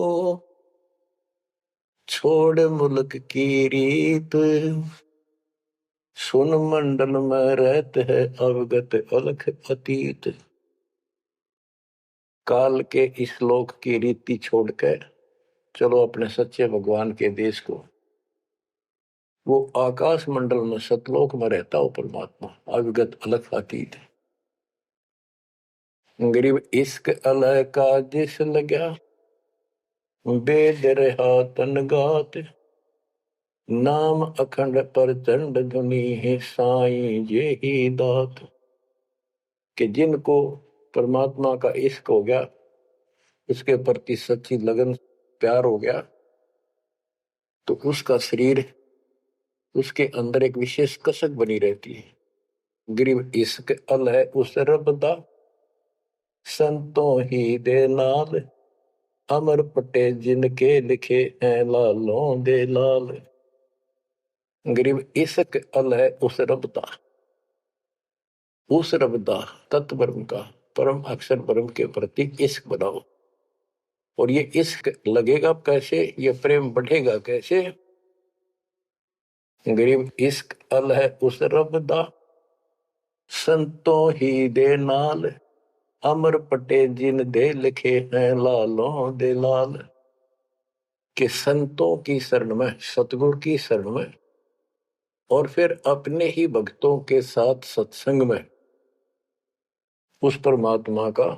S1: छोड़ मुल्क की रीत, सुन मंडल में रहते है अवगत अलख अतीत। काल के इस लोक की रीति छोड़कर चलो अपने सच्चे भगवान के देश को। वो आकाश मंडल में सतलोक में रहता हो परमात्मा, अविगत अलग अतीत। गरीब इश्क अलह का जिस लगा, वेद रहा तन गात, नाम अखंड पर चंड धुनी है साईं ये ही दात। कि जिनको परमात्मा का इश्क हो गया, उसके प्रति सच्ची लगन प्यार हो गया, तो उसका शरीर, उसके अंदर एक विशेष कसक बनी रहती है। गरीब इश्क अल है उस रब दा, संतों ही दे नाल, अमर पटे जिनके लिखे हैं लालों दे लाल। गरीब इश्क अल है उस रब दा, उस रब दा तत्व ब्रह्म का, परम अक्षर ब्रह्म के प्रति इश्क बनाओ। और ये इश्क लगेगा कैसे, ये प्रेम बढ़ेगा कैसे। गरीब इश्क अल है उस रब दा, संतों ही दे नाल, अमर पटे जिन दे लिखे हैं लालों दे लाल। कि संतों की शरण में, सतगुरु की शरण में, और फिर अपने ही भक्तों के साथ सत्संग में उस परमात्मा का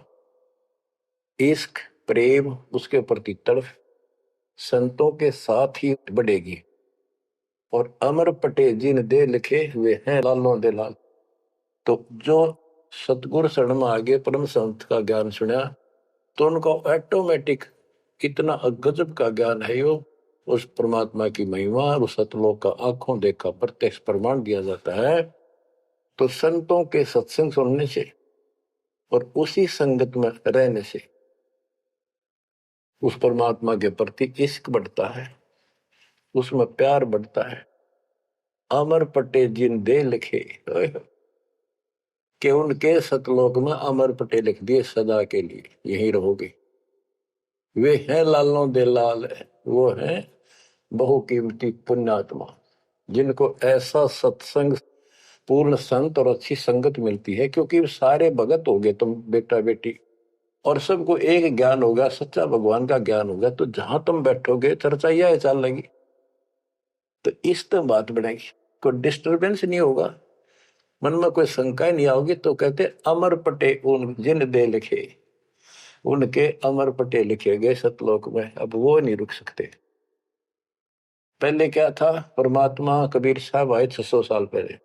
S1: इश्क प्रेम, उसके प्रति तड़फ संतों के साथ ही बढ़ेगी। और अमर पटे जिन दे लिखे हुए हैं लालों दे लाल। तो जो सतगुरु शरण में आगे परम संत का ज्ञान सुना, तो उनको ऑटोमेटिक कितना गजब का ज्ञान है यो, उस परमात्मा की महिमा और उस सतलोक का आंखों देखा प्रत्यक्ष प्रमाण दिया जाता है। तो संतों के सत्संग सुनने से और उसी संगत में रहने से उस परमात्मा के प्रति इश्क बढ़ता है, उसमें प्यार बढ़ता है। अमर पटे जिन दे लिखे, कि उनके सतलोक में अमर पटे लिख दिए सदा के लिए, यही रहोगे। वे हैं लालों दे लाल, वो हैं बहुकीमती पुण्यात्मा, जिनको ऐसा सत्संग पूर्ण संत और अच्छी संगत मिलती है। क्योंकि सारे भगत हो गए तुम बेटा बेटी, और सबको एक ज्ञान होगा, सच्चा भगवान का ज्ञान होगा, तो जहां तुम बैठोगे चर्चा यह चल लगी, तो इस तो बात बनेगी, कोई डिस्टर्बेंस नहीं होगा, मन में कोई शंका नहीं आओगी। तो कहते अमर पटे उन जिन दे लिखे, उनके अमर पटे लिखे गए सतलोक में, अब वो नहीं रुक सकते। पहले क्या था, परमात्मा कबीर साहब आए 600 साल पहले,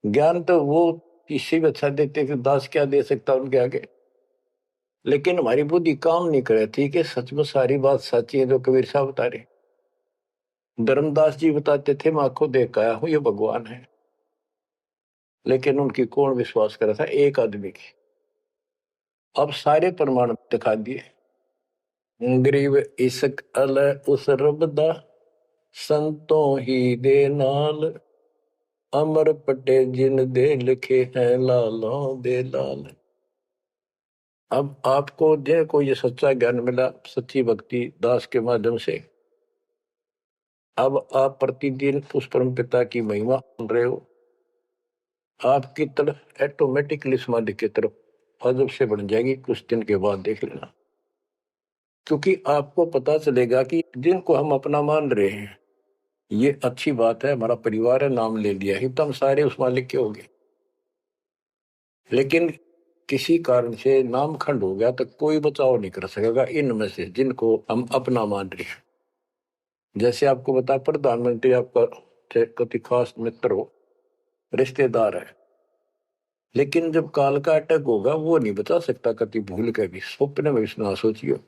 S1: ज्ञान तो वो किसी भी अच्छा देते थे, दास क्या दे सकता उनके आगे। लेकिन हमारी बुद्धि काम नहीं करे थी कि सच में सारी बात सच्ची है जो कबीर साहब बता रहे। धर्मदास जी बताते थे मैं आंखों देख आया हूं ये भगवान है, लेकिन उनकी कौन विश्वास करा था, एक आदमी की। अब सारे प्रमाण दिखा दिए। गरीब इश्क अल उस रब दा, संतों ही दे नाल, अमर पटे जिन दे लिखे हैं लालों दे लाल। अब आपको देखो ये सच्चा ज्ञान मिला सच्ची भक्ति दास के माध्यम से। अब आप प्रतिदिन उस परम पिता की महिमा सुन रहे हो, आपकी तरफ ऑटोमेटिकली समाधि की तरफ अजब से बढ़ जाएगी, कुछ दिन के बाद देख लेना। क्योंकि आपको पता चलेगा कि जिनको हम अपना मान रहे हैं, ये अच्छी बात है, हमारा परिवार है, नाम ले लिया ही तो हम सारे उस मालिक के हो गए। लेकिन किसी कारण से नाम खंड हो गया तो कोई बचाव नहीं कर सकेगा इनमें से जिनको हम अपना मान रहे हैं। जैसे आपको बता, प्रधानमंत्री आपका कति खास मित्र हो, रिश्तेदार है, लेकिन जब काल का अटैक होगा वो नहीं बचा सकता कति भूल के भी, स्वप्न में भी ना सोचियो,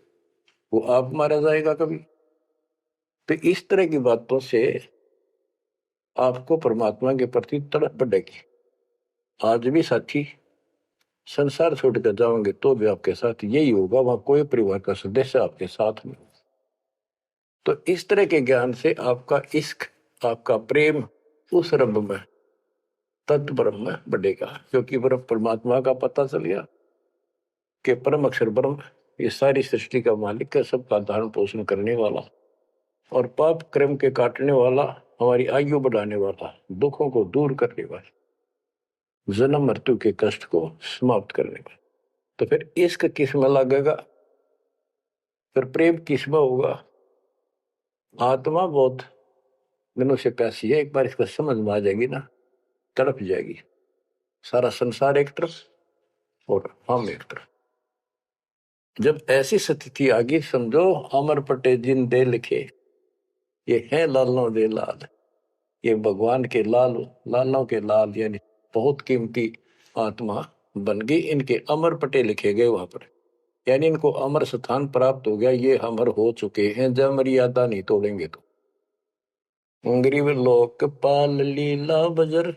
S1: वो आप मारा जाएगा कभी। तो इस तरह की बातों से आपको परमात्मा के प्रति तड़प बढ़ेगी। आज भी साथी संसार छोड़कर जाओगे तो भी आपके साथ यही होगा, वहां कोई परिवार का सदस्य आपके साथ नहीं। तो इस तरह के ज्ञान से आपका इश्क, आपका प्रेम उस रब में, तत्व ब्रह्म में बढ़ेगा, क्योंकि ब्रह्म परमात्मा का पता चल गया कि परम अक्षर ब्रह्म ये सारी सृष्टि का मालिक है, सबका धारण पोषण करने वाला और पाप कर्म के काटने वाला, हमारी आयु बढ़ाने वाला, दुखों को दूर करने वाला, जन्म मृत्यु के कष्ट को समाप्त करने वाला। तो फिर इश्क किसमें लगेगा, फिर प्रेम किसमें होगा। आत्मा बहुत दिनों से प्यासी है, एक बार इसको समझ में आ जाएगी ना, तड़प जाएगी। सारा संसार एक तरफ और हम एक तरफ। जब ऐसी स्थिति आ गई, समझो अमर पटे जिन दे लिखे, ये है लालों दे लाल, ये भगवान के लाल, लालों के लाल, यानी बहुत कीमती आत्मा बन गई, इनके अमर पटे लिखे गए वहां पर, यानी इनको अमर स्थान प्राप्त हो गया, ये अमर हो चुके हैं, जब मर्यादा नहीं तोड़ेंगे तो। गरीब लोकपाल लीला बजर,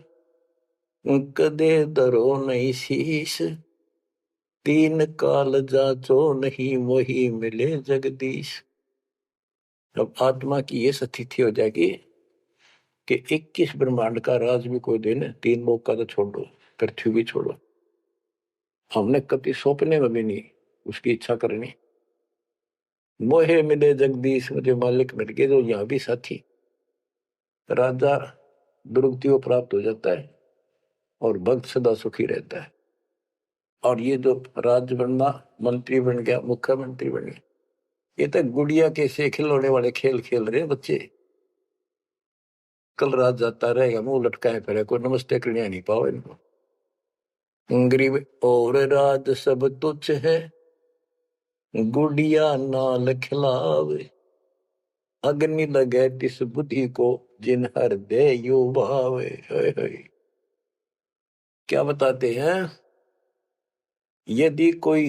S1: कदे दरो नहीं शीश, तीन काल जाचो नहीं वही मिले जगदीश। अब आत्मा की ये स्थिति हो जाएगी कि 21 ब्रह्मांड का राज भी कोई देने, तीन लोग का तो छोड़ो, पृथ्वी भी छोड़ो, हमने कभी सौंपने में भी नहीं उसकी इच्छा करनी। मोहे मिले जगदीश, मुझे मालिक मिल गए, जो यहाँ भी साथी, राजा दुर्गति को प्राप्त हो जाता है और भक्त सदा सुखी रहता है। और ये जो राज बनना, मंत्री बन गया, मुख्यमंत्री बन गया, ये तो गुड़िया के से खिलौने वाले खेल खेल रहे बच्चे। कल रात जाता रहेगा, मुंह लटकाए फिरे, कोई नमस्ते करने नहीं पाओ इनको। गरीब और राज सब तुच्छ है, गुड़िया नाल खिलावे, अग्नि लगे तिस बुद्धि को, जिन हृदय यू भावे। क्या बताते हैं, यदि कोई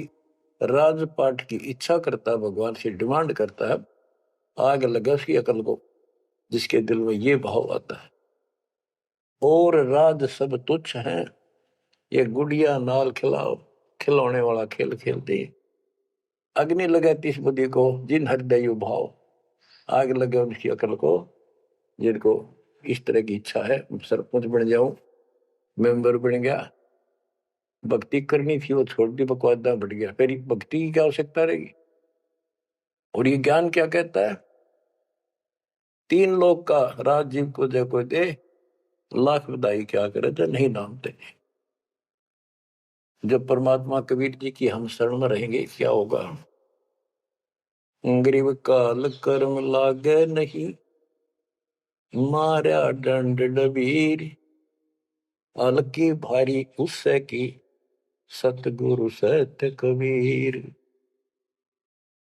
S1: राजपाट की इच्छा करता है, भगवान से डिमांड करता है, आग लगा उसकी अकल को, जिसके दिल में ये भाव आता है, और राज सब तुच्छ हैं, ये गुड़िया नाल खिलाओ, खिलौने वाला खेल खेलते। अग्नि लगे तिस बुद्धि को, जिन हृदय यू भाव, आग लगे उनकी अकल को, जिनको इस तरह की इच्छा है, सरपंच बन जाऊं, मेंबर बन गया, भक्ति करनी थी वो छोड़ दी, बकवादा बढ़ गया, फिर भक्ति की क्या आवश्यकता रहेगी। और ये ज्ञान क्या कहता है, तीन लोग का राजीव को जय कोई दे, लाख बधाई क्या करे तो नहीं नामते। जब परमात्मा कबीर जी की हम शरण में रहेंगे क्या होगा, गरीब काल कर्म लागे नहीं, मारा दंड डबीर, अलकी भारी उससे की, सतगुरु सत्य कबीर।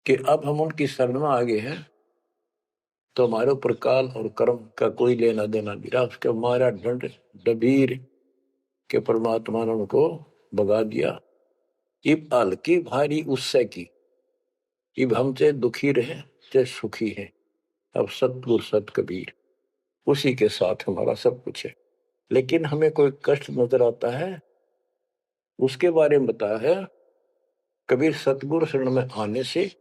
S1: कि अब हम उनकी शरण में आ गए हैं, तो हमारे ऊपर काल और कर्म का कोई लेना देना नहीं रहा, उसके मारा दंड डबीर के परमात्मा ने उनको भगा दिया। इब हल्की भारी उससे की, इब हम चाहे दुखी रहे चाहे सुखी है, अब सतगुरु सत कबीर, उसी के साथ हमारा सब कुछ है। लेकिन हमें कोई कष्ट नजर आता है, उसके बारे में बताया है कबीर, सतगुरु शरण में आने से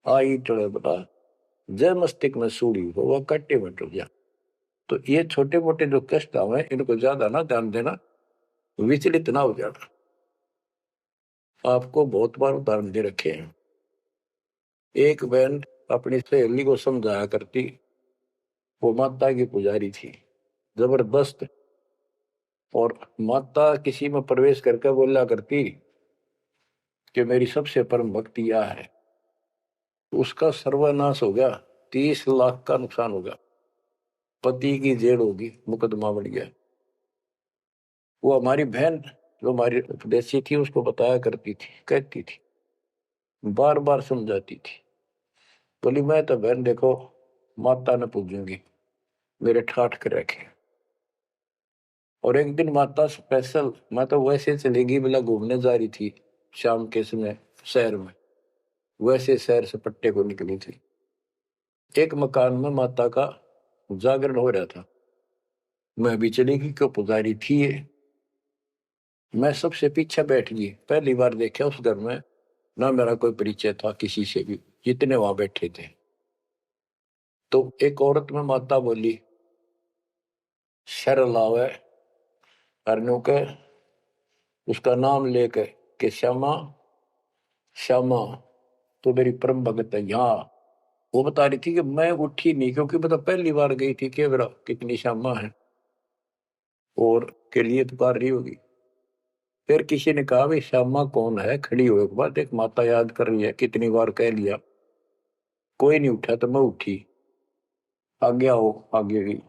S1: आई टड़े बता, जय मस्तिष्क में सूड़ी हो वह कट्टे में टूट जा। तो ये छोटे मोटे जो कष्ट आवे, इनको ज्यादा ना ध्यान देना, विचलित ना हो जाना। आपको बहुत बार उदाहरण दे रखे हैं। एक बहन अपनी सहेली को समझाया करती, वो माता की पुजारी थी जबरदस्त, और माता किसी में प्रवेश करके बोला करती कि मेरी सबसे परम भक्ति यह है, उसका सर्वनाश हो गया, 30 लाख का नुकसान होगा, पति की जेल होगी, मुकदमा बढ़ गया। वो हमारी बहन जो हमारी उपदेशी थी उसको बताया करती थी, कहती थी, बार बार समझाती थी, बोली मैं तो बहन देखो माता ने पूजूंगी, मेरे ठाठ कर रखे। और एक दिन माता स्पेशल, मैं तो वैसे चलेगी बिला घूमने जा रही थी शाम के समय शहर में, वैसे शहर से पट्टे को निकली थी। एक मकान में माता का जागरण हो रहा था, मैं भी चलेगी क्यों, पुजारी थी ये। मैं सबसे पीछे बैठ गई, पहली बार देखा उस घर में, ना मेरा कोई परिचय था किसी से भी, जितने वहां बैठे थे। तो एक औरत में माता बोली, शर लावे हरनों के उसका नाम लेके कि श्यामा श्यामा तो मेरी परम भगत है यहाँ। वो बता रही थी कि मैं उठी नहीं क्योंकि बता पहली बार गई थी कि मेरा कितनी श्यामा है और के लिए पुकार रही होगी। फिर किसी ने कहा भाई श्यामा कौन है, खड़ी हुए के बाद एक माता याद कर रही है, कितनी बार कह लिया, कोई नहीं उठा तो मैं उठी, आगे आओ आगे गई।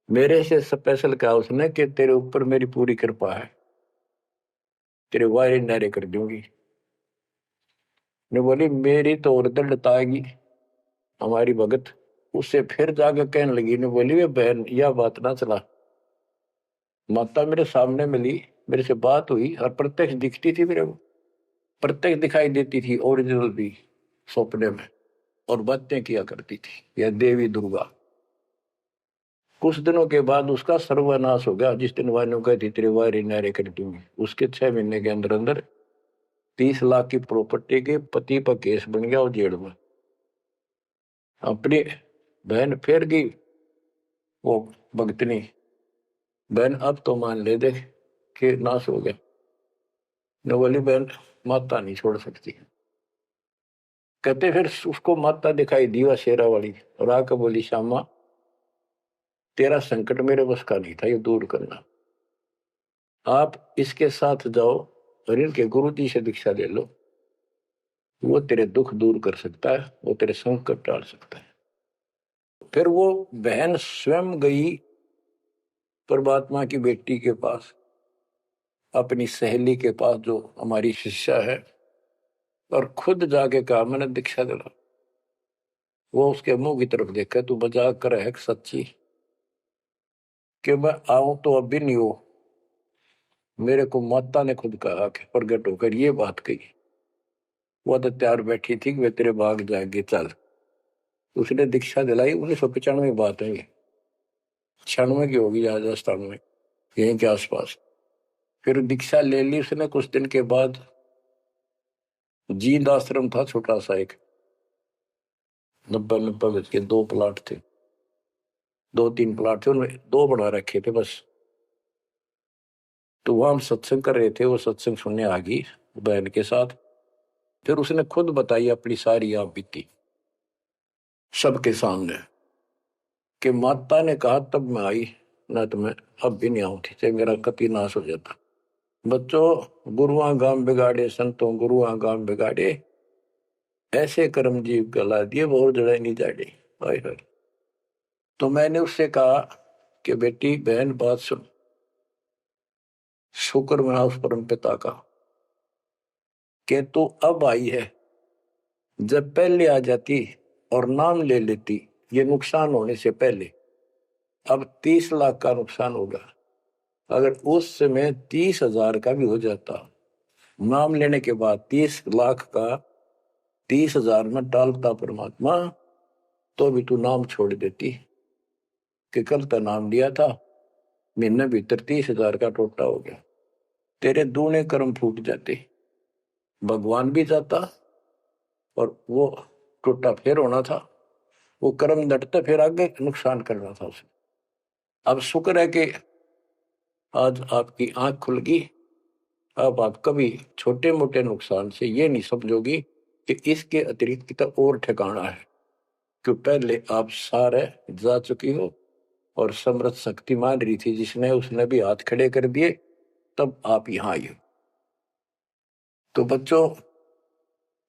S1: मेरे से स्पेशल कहा उसने कि तेरे ऊपर मेरी पूरी कृपा है, तेरे वायरे नारे कर दूंगी। ने बोली मेरी तो और दिल लताएगी हमारी भगत। उससे फिर जाके कहने लगी, ने बोली वे बहन यह बात ना चला, माता मेरे सामने मिली, मेरे से बात हुई और प्रत्यक्ष दिखती थी मेरे को, प्रत्यक्ष दिखाई देती थी ओरिजिनल भी सपने में, और बातें किया करती थी यह देवी दुर्गा। कुछ दिनों के बाद उसका सर्वनाश हो गया। जिस दिन वायु कहती तेरे वायरे नारे कर दूंगी, उसके 6 महीने के अंदर अंदर 30 लाख की प्रॉपर्टी के पति पर केस बन गया और जेल में। अपनी बहन फिर गई वो भगतनी, बहन अब तो मान ले दे कि नाश हो गया। न बोली बहन माता नहीं छोड़ सकती। कहते फिर उसको माता दिखाई दीवा शेरा वाली और आकर बोली श्यामा तेरा संकट मेरे बस का नहीं था ये दूर करना, आप इसके साथ जाओ और इनके गुरु जी से दीक्षा ले लो, वो तेरे दुख दूर कर सकता है, वो तेरे संकट टाल सकता है। फिर वो बहन स्वयं गई परमात्मा की बेटी के पास, अपनी सहेली के पास जो हमारी शिष्या है, और खुद जाके कहा मैंने दीक्षा दिला। वो उसके मुंह की तरफ देखा, तू मजाक कर है सच्ची कि मैं आऊं तो अब भी नहीं हो, मेरे को माता ने खुद कहा कि प्रगट होकर ये बात कही। वो तो तैयार बैठी थी कि वे तेरे भाग जाएंगे चल। उसने दीक्षा दिलाई 1995 बात है, 96 की होगी राजस्थान में यहीं के आसपास। फिर दीक्षा ले ली उसने। कुछ दिन के बाद जींद आश्रम था छोटा सा एक, 90 गज के 2 प्लाट थे, 2-3 प्लाट थे, उनमें 2 बना रखे थे बस। तो वहां हम सत्संग कर रहे थे, वो सत्संग सुनने आ गई बहन के साथ। फिर उसने खुद बताई अपनी सारी आप बीती सबके सामने कि माता ने कहा तब मैं आई, ना तो मैं अब भी नहीं आऊंगी, चाहे मेरा कति नाश हो जाता। बच्चों गुरुआ गांव बिगाड़े संतों गुरुआ गांव बिगाड़े, ऐसे कर्म जीव गला दिए वो जड़े नहीं जाड़े। हाय हाय। तो मैंने उससे कहा कि बेटी बहन बात सुन, शुक्र मना उस परम पिता का कि तू अब आई है, जब पहले आ जाती और नाम ले लेती ये नुकसान होने से पहले, अब 30 लाख का नुकसान होगा। अगर उस समय 30,000 का भी हो जाता, नाम लेने के बाद 30 लाख का 30,000 में डालता परमात्मा, तो भी तू नाम छोड़ देती कि कल तो नाम लिया था, महीने भीतर 30,000 का टोटा हो गया, तेरे दूने कर्म फूट जाते, भगवान भी जाता और वो टोटा फिर होना था, वो कर्म डटते फिर आगे नुकसान करना था उसे। अब शुक्र है कि आज आपकी आंख खुल गई। अब आप कभी छोटे मोटे नुकसान से ये नहीं समझोगी कि इसके अतिरिक्त कितना और ठिकाना है, कि पहले आप सारे जा चुकी हो और समृद्ध शक्ति मान रही थी जिसने, उसने भी हाथ खड़े कर दिए, तब आप यहां आई हो। तो बच्चों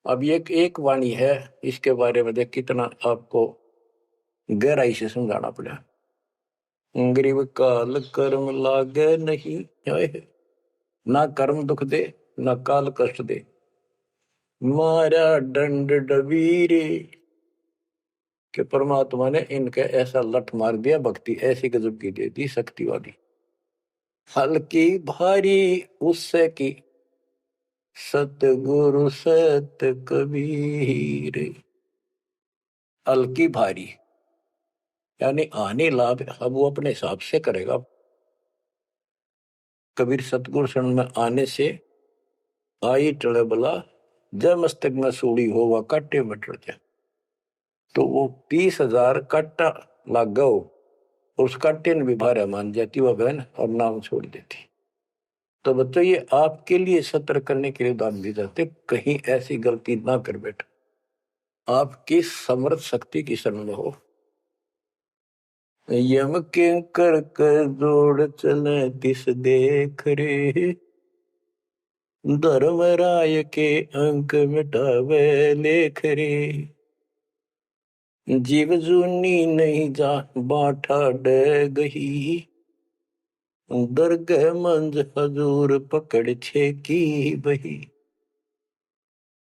S1: अब ये एक वाणी है, इसके बारे में देख कितना आपको गहराई से समझाना पड़ा। गरीब काल कर्म लागे नहीं, ना कर्म दुख दे ना काल कष्ट दे, मारा दंड डबीरे। कि परमात्मा ने इनके ऐसा लठ मार दिया, भक्ति ऐसी गजब की दे दी शक्ति वाली। हल्की भारी उससे की सतगुरु सत कबीर। हल्की भारी यानी आने लाभ अब वो अपने हिसाब से करेगा। कबीर सतगुरु शरण में आने से आई टले बला, जब मस्तक में सूड़ी हो वह काटे में टल जाए। तो वो 30,000 काटा लाग गो उसका टिन भी भारा मान जाती वह बहन और नाम छोड़ देती। तो बच्चों ये आपके लिए सत्र करने के लिए दान दी जाते, कहीं ऐसी गलती ना कर बेटा, आपकी समर्थ शक्ति की शरण में हो। यम के कर कर जोड़ चले तिस देख रे, धर्मराय के अंक मिटावे लेख रे, जीव जूनी नहीं जा बाठा डे गही, दरगह मंज हजूर पकड़ छे की बही,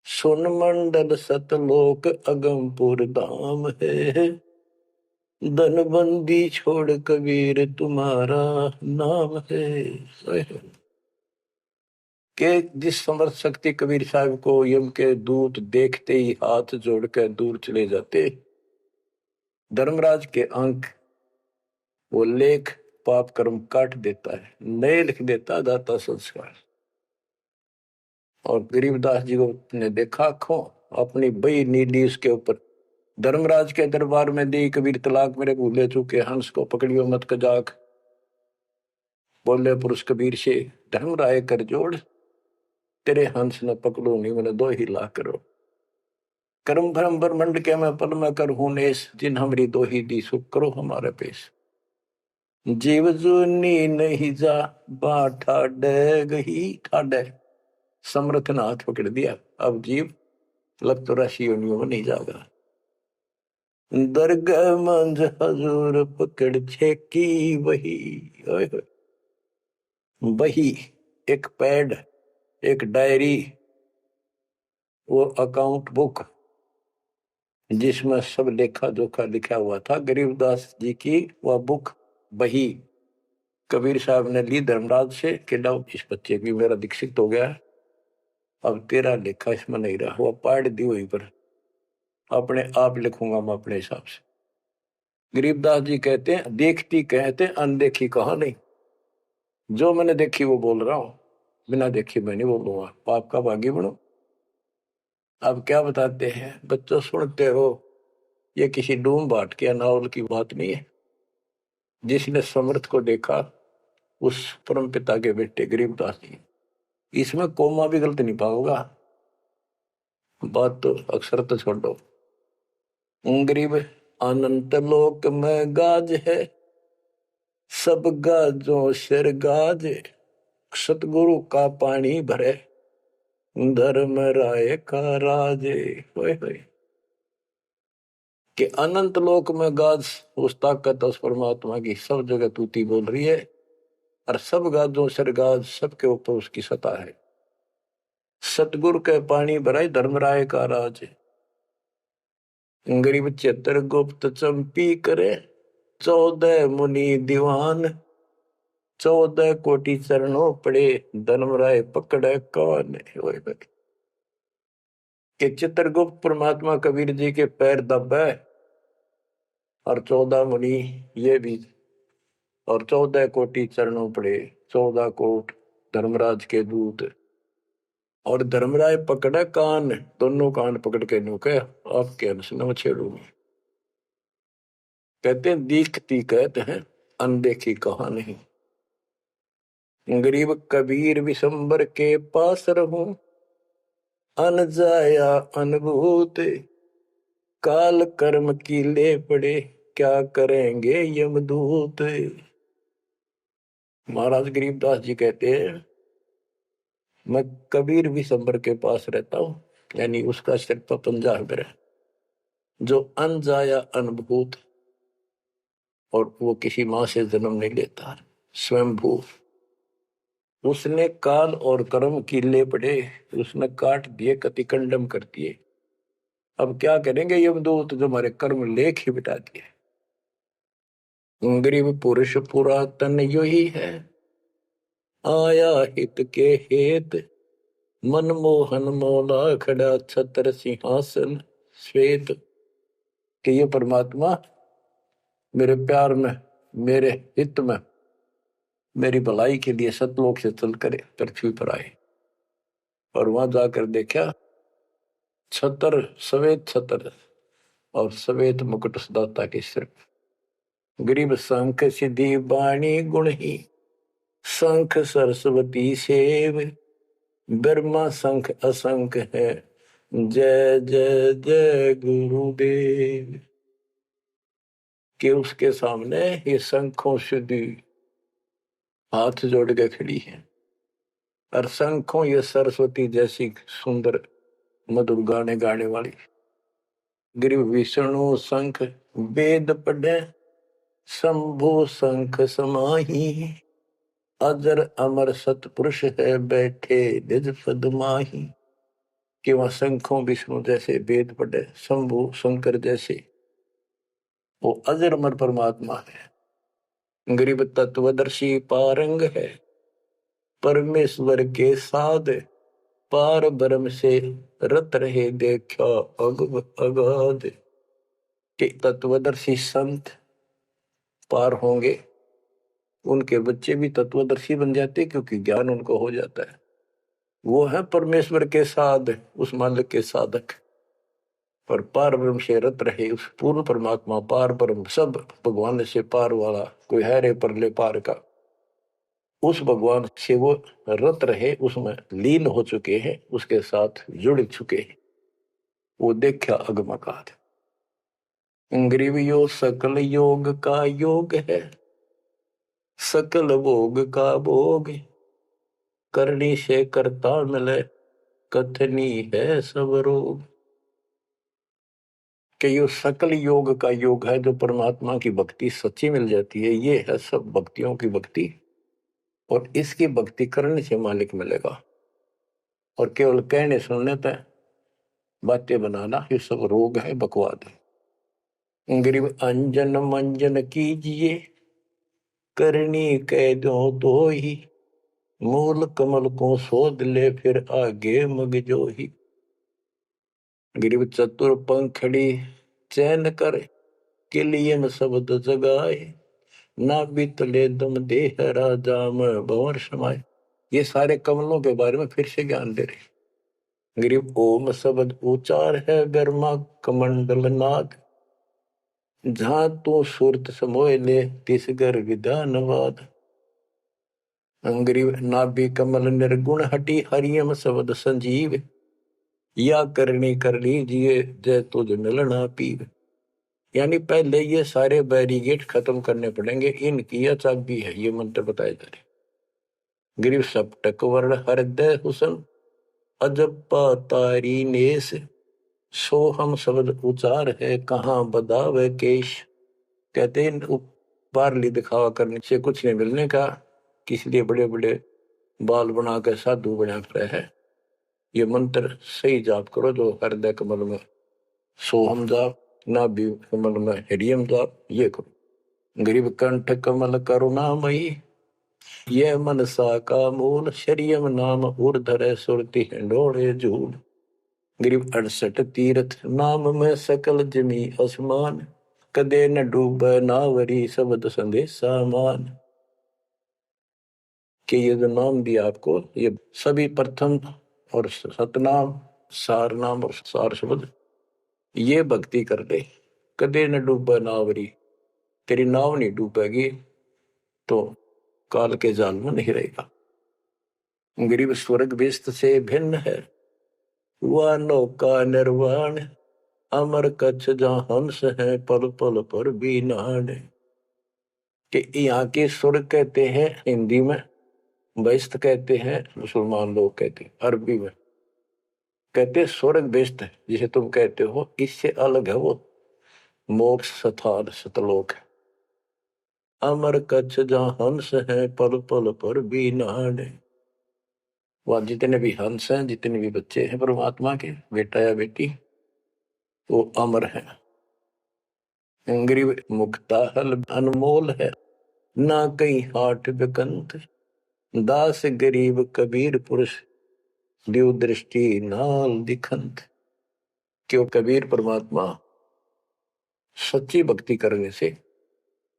S1: सुन मंडल सतलोक अगमपुर धाम है, धनबंदी छोड़ कबीर तुम्हारा नाम है। के जिस समर्थ शक्ति कबीर साहब को यम के दूत देखते ही हाथ जोड़कर दूर चले जाते, धर्मराज के अंक वो लेख पाप कर्म काट देता है, नए लिख देता दाता संस्कार। और गरीबदास जी को ने देखा आंखों, अपनी बई नीली उसके ऊपर, धर्मराज के दरबार में दी कबीर तलाक मेरे भूले चूके, हंस को पकड़ियो मत कजाक, बोले पुरुष कबीर से धर्मराय कर जोड़, तेरे हंस न पकड़ो नहीं मैंने दो ही ला करो, कर्म भरम ब्रह्मंड के मैं पल में कर हूं नेस, जिन हमरी दो ही दी सुख करो हमारे पेश, जीव जूनी नहीं जा बाठा डे गही, ठाडे समर्थ ने हाथ पकड़ दिया, अब जीव लग तो राशि योनियों में नहीं जाएगा, दरगाह मंज हजूर पकड़ छे की वही, वही एक पैड, एक डायरी, वो अकाउंट बुक जिसमें सब लेखा जोखा लिखा हुआ था, गरीबदास जी की वह बुक बही कबीर साहब ने ली धर्मराज से कि लो इस बच्चे भी मेरा दीक्षित हो गया, अब तेरा लेखा इसमें नहीं रहा, वो पाड़ दी वहीं पर, अपने आप लिखूंगा मैं अपने हिसाब से। गरीबदास जी कहते हैं देखती कहते अनदेखी कहा नहीं, जो मैंने देखी वो बोल रहा हूं, बिना देखी मैं नहीं बोलूंगा, पाप का भागी बनो। अब क्या बताते हैं बच्चों, सुनते हो, ये किसी डूम बाट के नावल की बात नहीं है, जिसने समर्थ को देखा उस परम पिता के बेटे गरीबदास जी, इसमें कोमा भी गलत नहीं पाओगा, बात तो अक्सर तो छोड़ दो। गरीब अनंत लोक में गाज है, सब गाजों सिर गाज, सतगुरु का पानी भरे, धर्म राय का राजे, होए होए कि अनंत लोक में गाज उस ताकत उस परमात्मा की सब जगह तूती बोल रही है, और सब गाजों सिर गाज सबके ऊपर उसकी सत्ता है, सतगुरु के पानी भराए धर्मराय का राज, गरीब चित्र गुप्त चंपी करे, 14 मुनि दीवान, 14 कोटि चरणों पड़े, धर्मराय पकड़े कौन, कि चित्रगुप्त परमात्मा कबीर जी के पैर दबे, और 14 मुनि ये भी, और 14 कोटि चरणों पड़े, 14 कोट धर्मराज के दूत, और धर्मराय पकड़े कान, दोनों कान पकड़ के नुके आपके अंश न छेड़ूंगी। कहते हैं दीखती कहते हैं अनदेखी कहा नहीं, गरीब कबीर विशंबर के पास रहूं, अन जाया अनुभूत, काल कर्म की ले पड़े, क्या करेंगे यमदूत। महाराज गरीबदास जी कहते हैं मैं कबीर विशंबर के पास रहता हूं, यानी उसका सिर पर पंजा है मेरा, जो अनजाया अनुभूत, और वो किसी माँ से जन्म नहीं लेता, स्वयंभू, उसने काल और कर्म की ले पड़े, उसने काट दिए, कतिकंडम कर दिए, अब क्या करेंगे यमदूत, जो हमारे कर्म लेख ही बिटा दिए। गरीब पुरुष पुरातन यो ही है, आया हित के हेत, मनमोहन मौला खड़ा छत्र सिंहासन श्वेत, कि ये परमात्मा मेरे प्यार में, मेरे हित में, मेरी भलाई के लिए सतलोक से चल कर पृथ्वी पर आए, और वहां जाकर देखा छतर, सवेत छतर और सवेत मुकुट सदाता के सिर, गरीब शंख सिद्धि बाणी गुण ही, शंख सरस्वती सेव, ब्रह्मा शंख असंख है, जय जय जय गुरुदेव। कि उसके सामने ये शंखों सिद्धि हाथ जोड़ के खड़ी है, और शंखों ये सरस्वती जैसी सुंदर मधुर गाने गाने वाली। गिरि विष्णु शंख वेद पढ़े, शंभु शंख समाही, अजर अमर सतपुरुष है बैठे निज पद माही। कि वह शंखों विष्णु जैसे वेद पढ़े, शंभु शंकर जैसे वो अजर अमर परमात्मा है। गरीब तत्वदर्शी पारंग है, परमेश्वर के साध, पार ब्रह्म से रत रहे देखा अगाध। के तत्वदर्शी संत पार होंगे, उनके बच्चे भी तत्वदर्शी बन जाते क्योंकि ज्ञान उनको हो जाता है। वो है परमेश्वर के साध, उस मालिक के साधक, पर पार ब्रह्म से रत रहे उस पूर्ण परमात्मा पार ब्रह्म सब भगवान से पार वाला कोई है रे परले पार का, उस भगवान से वो रत रहे, उसमें लीन हो चुके हैं, उसके साथ जुड़ चुके हैं। वो देखा अगमकाद। ग्रीवियो सकल योग का योग है, सकल भोग का भोग, करनी से करता मिले, कथनी है सब रोग। कि यो सकल योग का योग है, जो परमात्मा की भक्ति सच्ची मिल जाती है, ये है सब भक्तियों की भक्ति, और इसकी भक्ति करने से मालिक मिलेगा। और केवल कहने सुनने पर बातें बनाना ये सब रोग है, बकवाद है। गरीब अंजन मंजन कीजिए, करनी कह दो तो ही, मूल कमल को शोध ले फिर आगे मग जो ही। गरीब चतुर पंखड़ी चैन कर, के लिए में शब्द जगाए, ना बीतले दम देह राजा में भंवर समाये। ये सारे कमलों के बारे में फिर से ज्ञान दे रहे। गरीब ओम शब्द उचार है गर्मा कमंडल नाद, जहां तू सुरत समोय ले तिस घर विधानवाद। गरीब नाभि कमल निर्गुण हटी, हरियम शब्द संजीव, या करनी कर लीजिए जय तुझ मिलना पीव। यानी पहले ये सारे बैरिगेट खत्म करने पड़ेंगे, इनकी यह चाबी है, ये मंत्र बताए जा रहे। गिरिव सप्तक वर्ण हृदय हुसन, अजप्पा तारी नेस, सो हम शब्द उचार है कहाँ बदावे केश। कहते हैं बारली दिखावा करने से कुछ नहीं मिलने का, किसलिए बड़े बड़े बाल बना कर साधु बना रहे है। ये मंत्र सही जाप करो, जो हृदय कमल में सोहम जाप, नाभि कमल में हरियम जाप, ये करो। गरीब कंठ कमल करुणामयी, ये मनसा का मूल, शरीयम नाम ऊर्धर सुरति हिंडोड़े झूल। गरीब 68 तीर्थ नाम में सकल जमी आसमान, कदे न डूब नावरी शब्द संदेशा मान। कि ये जो नाम दिया आपको, ये सभी प्रथम और सतनाम, सार नाम और सार शब्द, ये भक्ति कर ले, कदे न डूबे नावरी, तेरी नाव नहीं डूबेगी तो काल के जाल में नहीं रहेगा। गरीब स्वर्ग बेस्त से भिन्न है, वह नौका निर्वाण, अमर कच्छ जहां हंस है पल पल पर भी नाण। कि यहाँ के स्वर्ग कहते हैं हिंदी में, बेस्त कहते हैं मुसलमान लोग कहते हैं, अरबी में कहते स्वर्ग बेस्त है, जिसे तुम कहते हो, इससे अलग है वो मोक्ष स्थान सतलोक है। अमर कच्छ जहां हंस है पल पल पर भी नाण। वह जितने भी हंस हैं, जितने भी बच्चे हैं परमात्मा के, बेटा या बेटी, वो अमर है। गरीब मुक्ता हल अनमोल है, ना कहीं हाट बिकंत, दास गरीब कबीर पुरुष, दिव दृष्टि नाल दिखंत। क्यों कबीर परमात्मा सच्ची भक्ति करने से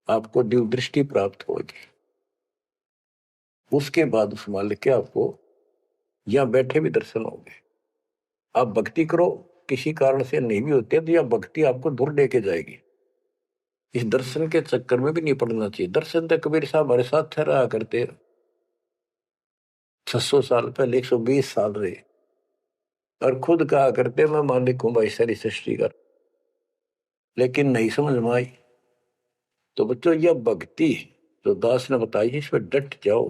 S1: आपको दिव दृष्टि प्राप्त होगी। उसके बाद उस मालिक के आपको यहां बैठे भी दर्शन होंगे। आप भक्ति करो, किसी कारण से नहीं भी होते तो यह भक्ति आपको दूर लेके जाएगी। इस दर्शन के चक्कर में भी नहीं पड़ना चाहिए। दर्शन तो कबीर साहब हमारे साथ ठहरा करते 600 साल पहले, 120 साल रहे, और खुद कहा करते मैं मालिक हूं भाई सारी सृष्टि का। लेकिन नहीं समझ में आई। तो बच्चों यह भक्ति जो दास ने बताई है, इसमें डट जाओ,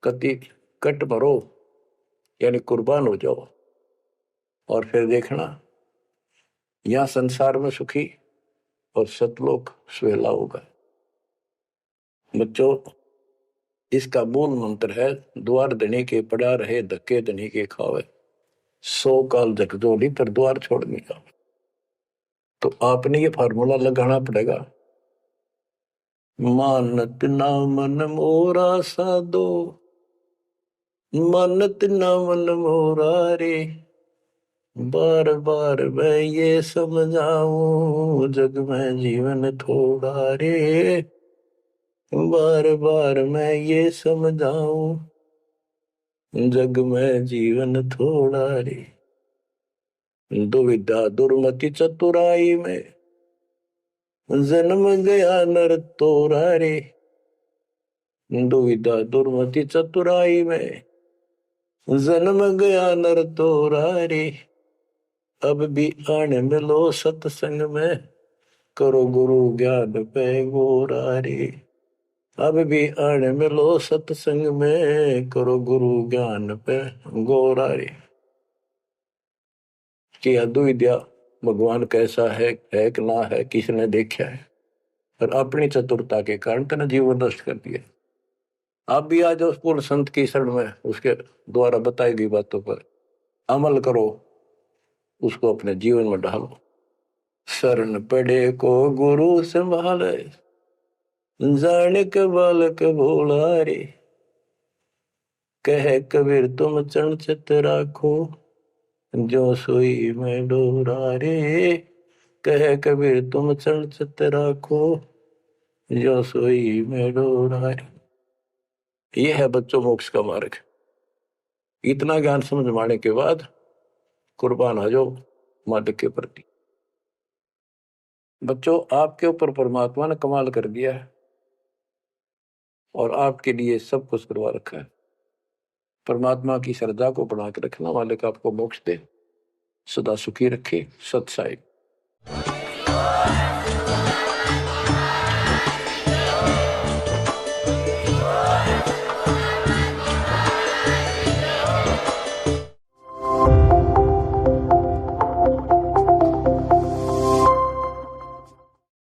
S1: कति कट मरो, यानी कुर्बान हो जाओ, और फिर देखना यहां संसार में सुखी और सतलोक सुहेला होगा। बच्चों इसका मूल मंत्र है, द्वार धनी के पड़ा रहे, धक्के धनी के खावे, 100 काल झकझोली पर द्वार छोड़ने का। तो आपने ये फार्मूला लगाना पड़ेगा, मानत ना मन मोरा साधो, मानत ना मन मोरा रे, बार बार मैं ये समझाऊं, जग में जीवन थोड़ा रे, बार बार मैं ये समझाऊं, जग में जीवन थोड़ा रे। दुविधा दुर्मति चतुराई में, जन्म गया नर तोरा रे, दुविधा दुर्मति चतुराई में, जन्म गया नर तोरा रे, अब भी आने मिलो सत्संग में, करो गुरु ज्ञान पे गोरा रे, अब भी आने मिलो सत्संग में, करो गुरु ज्ञान पे गोरा रे। कि अद्विद्या भगवान कैसा है कि ना है, किसने देखा है, और अपनी चतुरता के कारण तेने जीवन नष्ट कर दिया। आप भी आ जाओ पूर्ण संत की शरण में, उसके द्वारा बताई गई बातों पर अमल करो, उसको अपने जीवन में ढालो। शरण पड़े को गुरु संभाले, जाने के बालक भोला रे, कहे कबीर तुम चरण चित राखो, जो सोई में डोरा रे, कहे कबीर तुम चरण चित राखो, जो सोई में डोरा रे। ये है बच्चों मोक्ष का मार्ग। इतना ज्ञान समझ माने के बाद कुर्बान हो जाओ मालिक के प्रति। बच्चों आपके ऊपर परमात्मा ने कमाल कर दिया है और आपके लिए सब कुछ करवा रखा है। परमात्मा की श्रद्धा को बना के रखना, मालिक आपको मोक्ष दे, सदा सुखी रखे। सत साई।